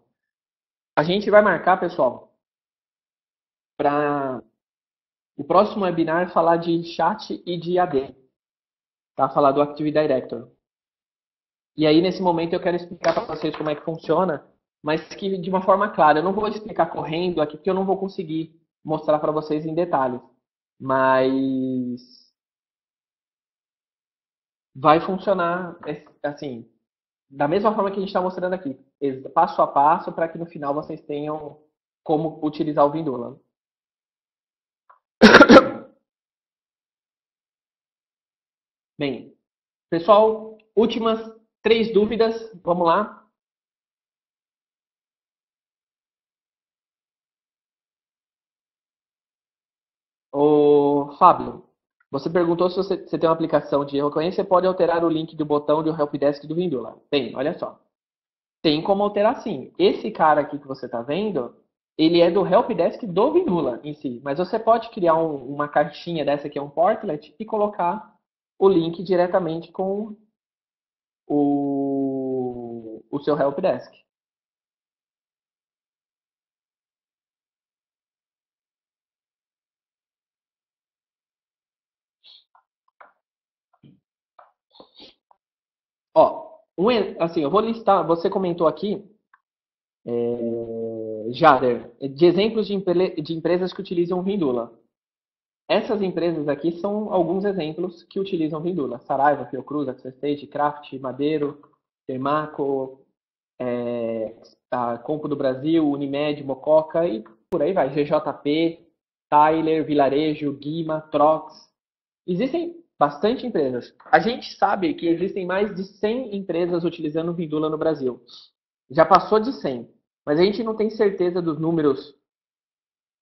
A gente vai marcar, pessoal, para o próximo webinar falar de chat e de AD, tá? Falar do Active Director. E aí, nesse momento, eu quero explicar para vocês como é que funciona, mas que de uma forma clara. Eu não vou explicar correndo aqui, porque eu não vou conseguir mostrar para vocês em detalhes. Mas vai funcionar, assim, da mesma forma que a gente está mostrando aqui, passo a passo, para que no final vocês tenham como utilizar o Vindula. Bem, pessoal, últimas 3 dúvidas, vamos lá. O Fábio, você perguntou se você tem uma aplicação de recorrência, você pode alterar o link do botão do Helpdesk do Vindula. Bem, olha só. Tem como alterar sim. Esse cara aqui que você está vendo, ele é do Helpdesk do Vindula em si. Mas você pode criar uma caixinha dessa que é um portlet e colocar o link diretamente com o seu Helpdesk. Ó, assim, eu vou listar, você comentou aqui, Jader, de exemplos de empresas que utilizam Vindula. Essas empresas aqui são alguns exemplos que utilizam Vindula. Saraiva, Fiocruz, Accesstate, Craft, Madeiro, Termaco, a Compo do Brasil, Unimed, Mococa e por aí vai. GJP, Tyler, Vilarejo, Guima, Trox. Existem bastante empresas. A gente sabe que existem mais de 100 empresas utilizando Vindula no Brasil. Já passou de 100, mas a gente não tem certeza dos números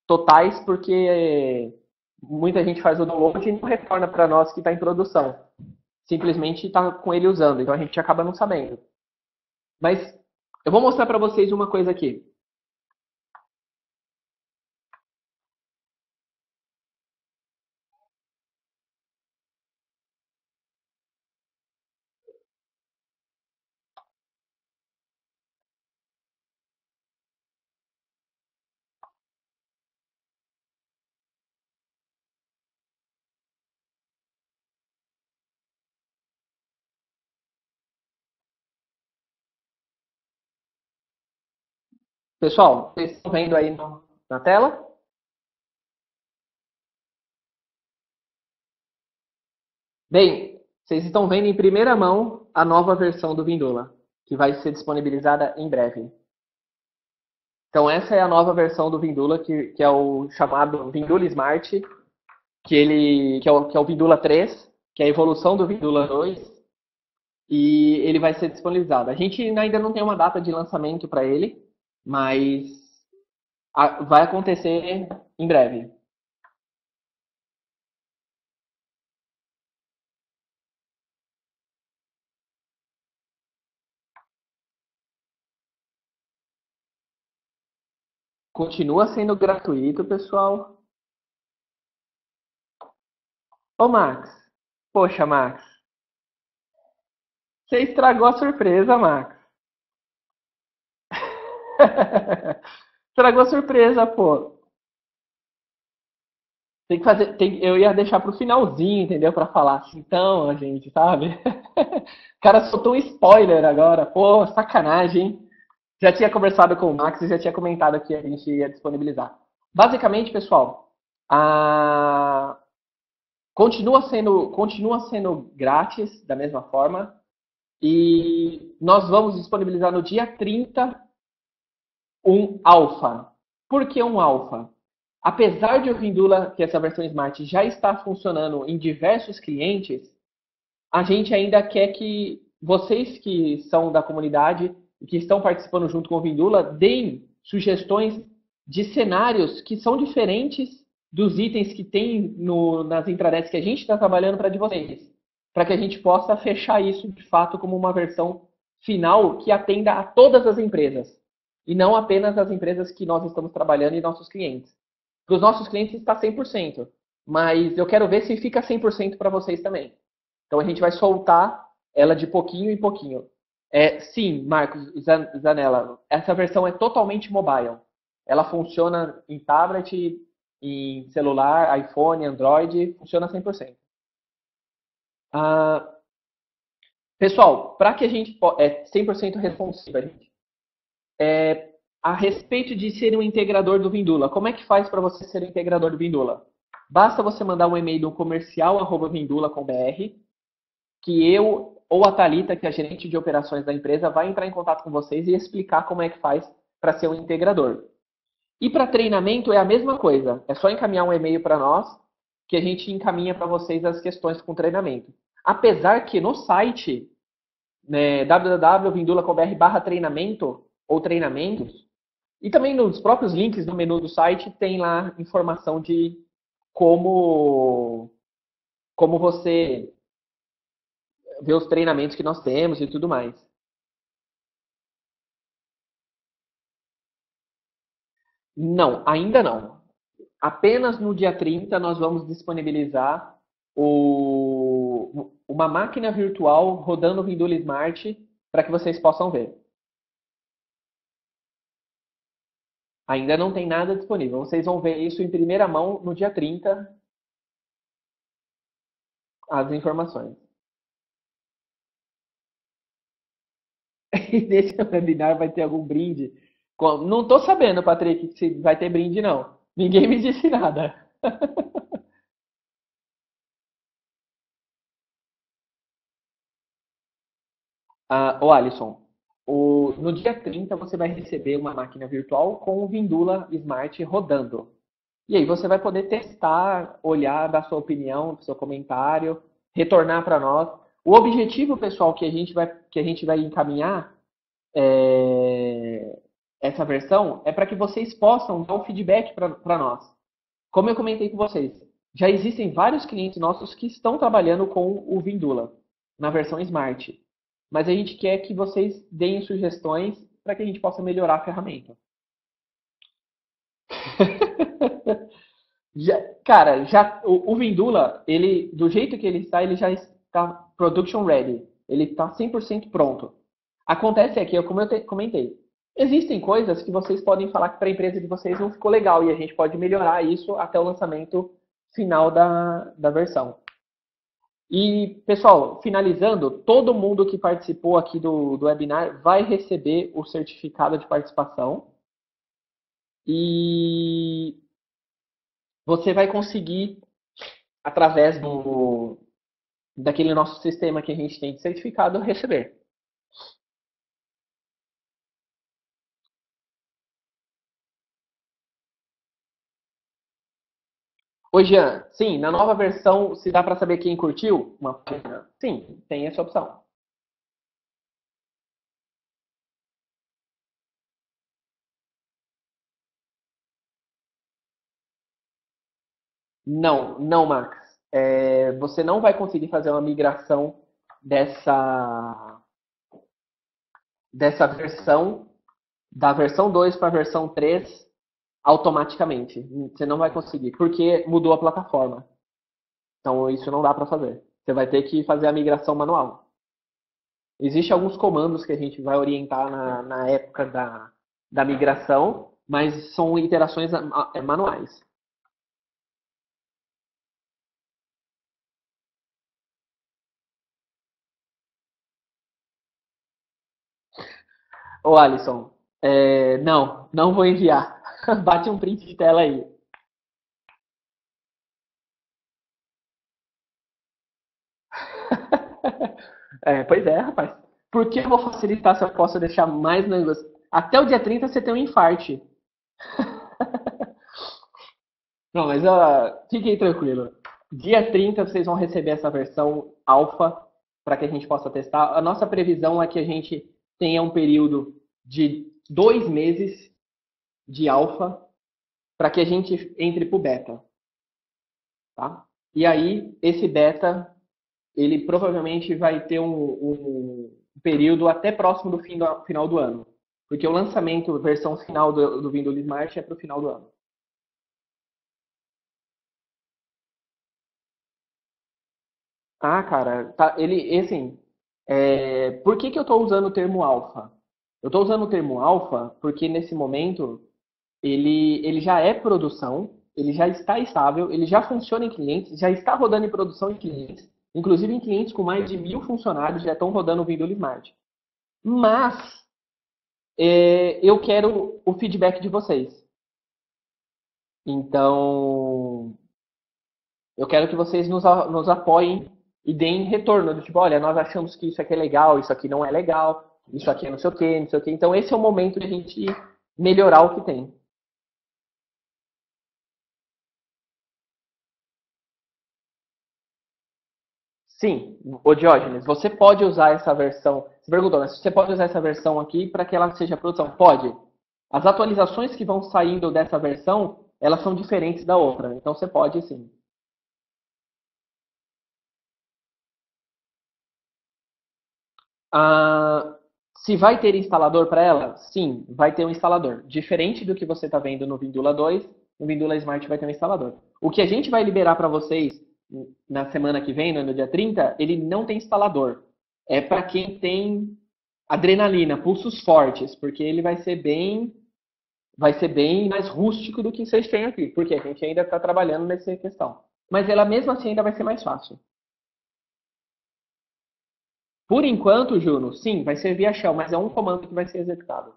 totais porque muita gente faz o download e não retorna para nós que está em produção. Simplesmente está com ele usando, então a gente acaba não sabendo. Mas eu vou mostrar para vocês uma coisa aqui. Pessoal, vocês estão vendo aí na tela? Bem, vocês estão vendo em primeira mão a nova versão do Vindula, que vai ser disponibilizada em breve. Então essa é a nova versão do Vindula, que é o chamado Vindula Smart, que é o Vindula 3, que é a evolução do Vindula 2, e ele vai ser disponibilizado. A gente ainda não tem uma data de lançamento para ele, mas vai acontecer em breve. Continua sendo gratuito, pessoal. Ô, Max. Poxa, Max. Você estragou a surpresa, Max. Estragou a surpresa, pô. Tem que fazer. Eu ia deixar pro finalzinho, entendeu? Pra falar assim, então, gente, sabe? O cara soltou um spoiler agora. Pô, sacanagem, hein? Já tinha conversado com o Max e já tinha comentado que a gente ia disponibilizar. Basicamente, pessoal, a... continua sendo grátis da mesma forma. E nós vamos disponibilizar no dia 30 um alfa. Por que um alfa? Apesar de o Vindula, que essa versão Smart já está funcionando em diversos clientes, a gente ainda quer que vocês que são da comunidade e que estão participando junto com o Vindula deem sugestões de cenários que são diferentes dos itens que tem nas intranets que a gente está trabalhando para de vocês, para que a gente possa fechar isso de fato como uma versão final que atenda a todas as empresas e não apenas as empresas que nós estamos trabalhando e nossos clientes. Para os nossos clientes está 100%, mas eu quero ver se fica 100% para vocês também. Então a gente vai soltar ela de pouquinho em pouquinho. Sim, Marcos Zanella, essa versão é totalmente mobile. Ela funciona em tablet, em celular, iPhone, Android, funciona 100%. Ah, pessoal, para que a gente é 100% responsiva, gente. A respeito de ser um integrador do Vindula, como é que faz para você ser um integrador do Vindula? Basta você mandar um e-mail no comercial@vindula.com.br que eu ou a Thalita, que é a gerente de operações da empresa, vai entrar em contato com vocês e explicar como é que faz para ser um integrador. E para treinamento é a mesma coisa. É só encaminhar um e-mail para nós que a gente encaminha para vocês as questões com treinamento. Apesar que no site www.vindula.com.br/treinamento ou treinamentos, e também nos próprios links do menu do site tem lá informação de como você ver os treinamentos que nós temos e tudo mais. Não, ainda não. Apenas no dia 30 nós vamos disponibilizar uma máquina virtual rodando o Vindula Smart para que vocês possam ver. Ainda não tem nada disponível. Vocês vão ver isso em primeira mão no dia 30, as informações. E nesse webinar vai ter algum brinde? Não estou sabendo, Patrick, se vai ter brinde, não. Ninguém me disse nada. Ô Alisson, no dia 30 você vai receber uma máquina virtual com o Vindula Smart rodando. E aí você vai poder testar, olhar, dar sua opinião, seu comentário, retornar para nós. O objetivo, pessoal, que a gente vai encaminhar essa versão é para que vocês possam dar um feedback para nós. Como eu comentei com vocês, já existem vários clientes nossos que estão trabalhando com o Vindula na versão Smart. Mas a gente quer que vocês deem sugestões para que a gente possa melhorar a ferramenta. Cara, o Vindula, ele, do jeito que ele já está production ready. Ele está 100% pronto. Acontece aqui, como eu comentei, existem coisas que vocês podem falar que para a empresa de vocês não ficou legal e a gente pode melhorar isso até o lançamento final da versão. E, pessoal, finalizando, todo mundo que participou aqui do webinar vai receber o certificado de participação e você vai conseguir, através daquele nosso sistema que a gente tem de certificado, receber. Ô Jean, sim, na nova versão, se dá para saber quem curtiu uma página? Sim, tem essa opção. Não, não, Max. Você não vai conseguir fazer uma migração dessa, dessa versão, da versão 2 para a versão 3 automaticamente. Você não vai conseguir, porque mudou a plataforma. Então isso não dá para fazer. Você vai ter que fazer a migração manual. Existem alguns comandos que a gente vai orientar na época da migração, mas são iterações manuais. Ô Alisson, não vou enviar. Bate um print de tela aí. Pois é, rapaz. Por que eu vou facilitar se eu posso deixar mais negócio? Até o dia 30 você tem um infarte. Não, mas fiquem tranquilos. Dia 30 vocês vão receber essa versão alfa para que a gente possa testar. A nossa previsão é que a gente tenha um período de 2 meses de alfa para que a gente entre para o beta, tá? E aí, esse beta, ele provavelmente vai ter um período até próximo do final do ano. Porque o lançamento, versão final do Windows Smart é para o final do ano. Ah, cara, tá, assim, por que que eu estou usando o termo alfa? Eu estou usando o termo alfa porque nesse momento ele já é produção, ele já está estável, ele já funciona em clientes, já está rodando em produção em clientes, inclusive em clientes com mais de 1.000 funcionários já estão rodando o Windows Smart. Mas eu quero o feedback de vocês. Então, eu quero que vocês nos apoiem e deem retorno. Do tipo, olha, nós achamos que isso aqui é legal, isso aqui não é legal, isso aqui é não sei o quê, não sei o quê. Então, esse é o momento de a gente melhorar o que tem. Sim, o Diógenes, você pode usar essa versão. Você perguntou, né? Você pode usar essa versão aqui para que ela seja produção? Pode. As atualizações que vão saindo dessa versão, elas são diferentes da outra. Então, você pode sim. Ah, se vai ter instalador para ela? Sim, vai ter um instalador. Diferente do que você está vendo no Vindula 2, no Vindula Smart vai ter um instalador. O que a gente vai liberar para vocês na semana que vem, no dia 30, ele não tem instalador. É para quem tem adrenalina, pulsos fortes, porque ele vai ser bem mais rústico do que vocês têm aqui, porque a gente ainda está trabalhando nessa questão. Mas ela mesmo assim ainda vai ser mais fácil. Por enquanto, Juno, sim, vai ser via shell, mas é um comando que vai ser executado.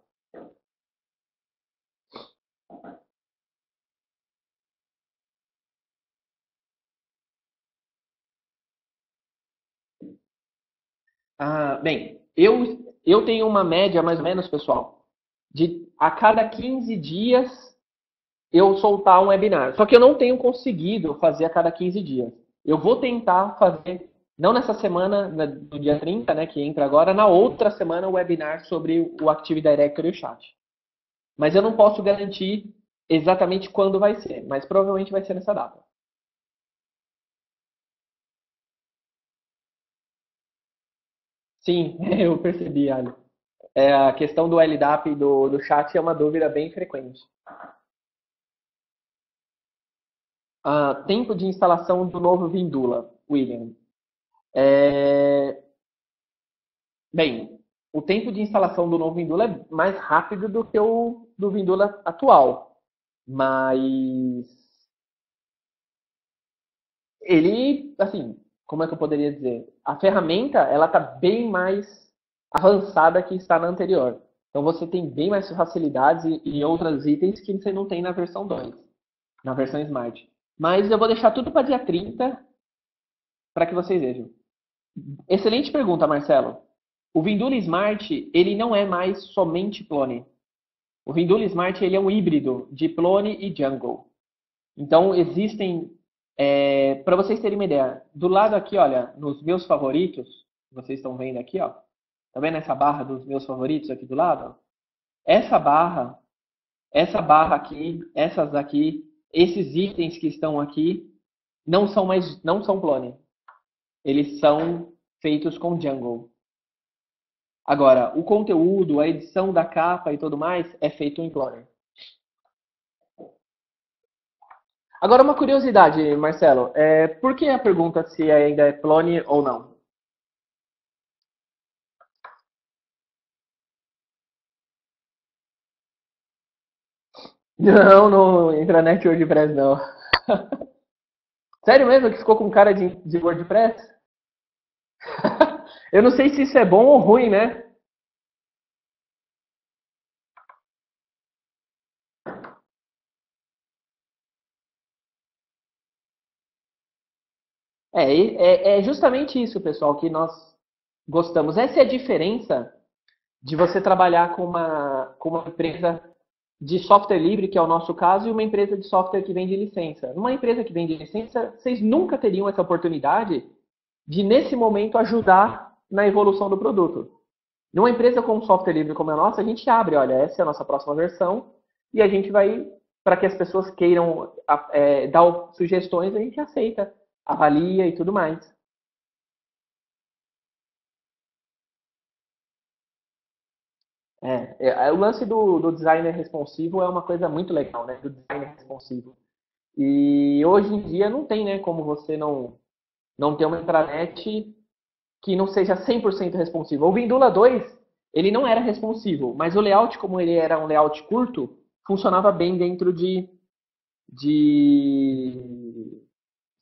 Bem, Eu tenho uma média, mais ou menos, pessoal, de a cada 15 dias eu soltar um webinar. Só que eu não tenho conseguido fazer a cada 15 dias. Eu vou tentar fazer, não nessa semana, no dia 30, né, que entra agora, na outra semana, o webinar sobre o Active Directory e o chat. Mas eu não posso garantir exatamente quando vai ser, mas provavelmente vai ser nessa data. Sim, eu percebi, Ali. A questão do LDAP e do chat é uma dúvida bem frequente. Tempo de instalação do novo Vindula, William. É, Bem, o tempo de instalação do novo Vindula é mais rápido do que o do Vindula atual. Mas ele, assim, como é que eu poderia dizer? A ferramenta, ela está bem mais avançada que está na anterior. Então você tem bem mais facilidades e outros itens que você não tem na versão 2, na versão Smart. Mas eu vou deixar tudo para dia 30 para que vocês vejam. Excelente pergunta, Marcelo. O Vindula Smart, ele não é mais somente clone. O Vindula Smart ele é um híbrido de clone e Django. Então existem, para vocês terem uma ideia, do lado aqui, olha, nos meus favoritos, vocês estão vendo aqui, ó, tá vendo essa barra dos meus favoritos aqui do lado? Essa barra, essa barra aqui, essas aqui, esses itens que estão aqui, não são clone. Eles são feitos com Django. Agora, o conteúdo, a edição da capa e tudo mais é feito em clone. Agora, uma curiosidade, Marcelo. Por que a pergunta se ainda é clone ou não? Não, no intranet WordPress não. Sério mesmo que ficou com cara de WordPress? Eu não sei se isso é bom ou ruim, né? É justamente isso, pessoal, que nós gostamos. Essa é a diferença de você trabalhar com uma empresa de software livre, que é o nosso caso, e uma empresa de software que vende licença. Numa empresa que vende licença, vocês nunca teriam essa oportunidade de, nesse momento, ajudar na evolução do produto. Numa empresa com software livre como a nossa, a gente abre, olha, essa é a nossa próxima versão, e a gente vai, para que as pessoas queiram dar sugestões, a gente aceita, avalia e tudo mais. O lance do designer responsivo é uma coisa muito legal, né? Do designer responsivo. E hoje em dia não tem, né, como você não ter uma intranet que não seja 100% responsiva. O Vindula 2, ele não era responsivo, mas o layout, como ele era um layout curto, funcionava bem dentro de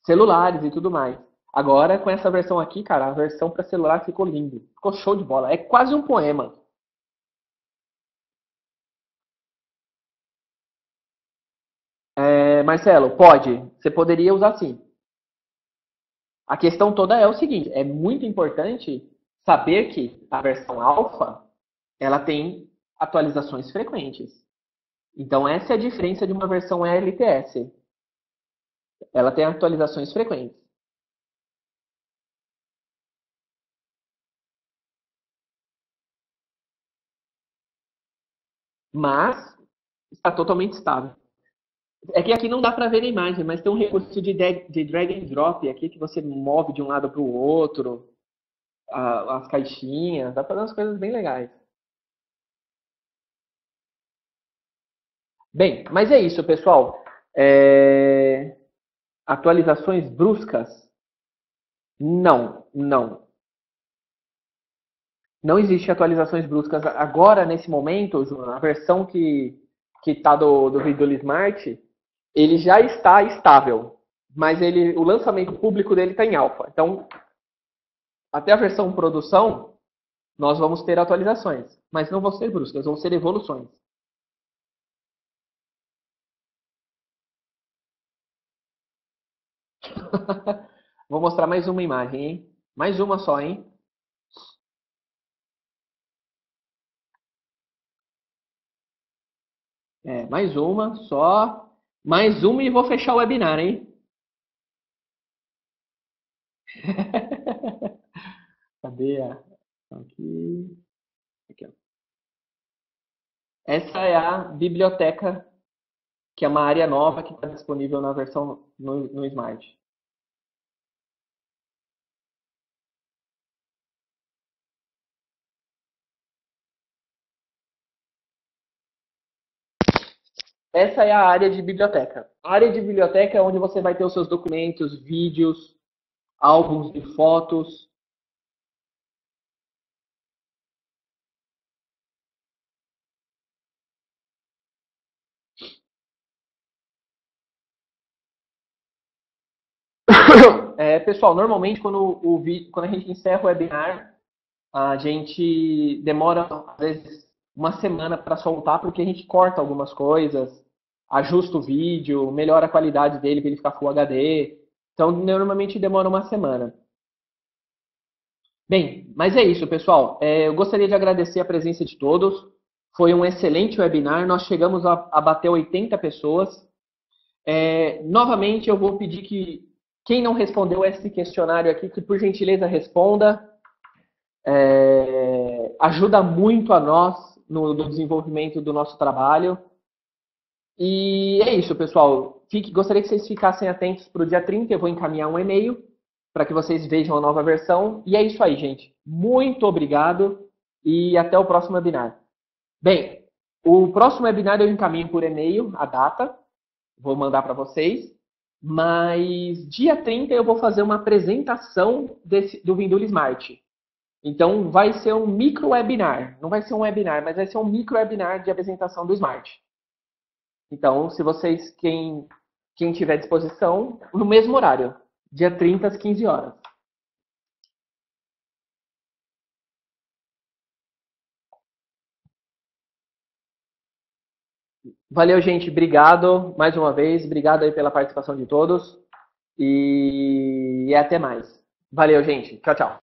celulares e tudo mais. Agora, com essa versão aqui, cara, a versão para celular ficou lindo. Ficou show de bola. É quase um poema. Marcelo, pode. Você poderia usar sim. A questão toda é o seguinte: é muito importante saber que a versão alfa ela tem atualizações frequentes. Então, essa é a diferença de uma versão LTS. Ela tem atualizações frequentes. Mas está totalmente estável. É que aqui não dá para ver a imagem, mas tem um recurso de drag and drop aqui que você move de um lado para o outro, as caixinhas, dá para fazer umas coisas bem legais. Bem, mas é isso, pessoal. Atualizações bruscas? Não, não. Não existe atualizações bruscas agora, nesse momento, Ju, a versão que está do Visual Smart, ele já está estável, mas o lançamento público dele está em alfa. Então, até a versão produção, nós vamos ter atualizações, mas não vão ser bruscas, vão ser evoluções. Vou mostrar mais uma imagem, hein? Mais uma só, hein? Mais uma, só. Mais uma e vou fechar o webinar, hein? Cadê a... Aqui. Aqui, ó. Essa é a biblioteca, que é uma área nova que está disponível na versão no Smart. Essa é a área de biblioteca. A área de biblioteca é onde você vai ter os seus documentos, vídeos, álbuns de fotos. Pessoal, normalmente quando a gente encerra o webinar, a gente demora, às vezes, uma semana para soltar, porque a gente corta algumas coisas, ajusta o vídeo, melhora a qualidade dele para ele ficar Full HD. Então, normalmente demora uma semana. Bem, mas é isso, pessoal. Eu gostaria de agradecer a presença de todos. Foi um excelente webinar. Nós chegamos a bater 80 pessoas. Novamente, eu vou pedir que quem não respondeu esse questionário aqui, que por gentileza responda. Ajuda muito a nós no desenvolvimento do nosso trabalho. E é isso, pessoal. Gostaria que vocês ficassem atentos para o dia 30. Eu vou encaminhar um e-mail para que vocês vejam a nova versão. E é isso aí, gente. Muito obrigado e até o próximo webinar. Bem, o próximo webinar eu encaminho por e-mail a data. Vou mandar para vocês. Mas dia 30 eu vou fazer uma apresentação do Vindula Smart. Então vai ser um micro webinar. Não vai ser um webinar, mas vai ser um micro webinar de apresentação do Smart. Então, se vocês, quem tiver disposição, no mesmo horário, dia 30 às 15 horas. Valeu, gente. Obrigado mais uma vez. Obrigado aí pela participação de todos. E até mais. Valeu, gente. Tchau, tchau.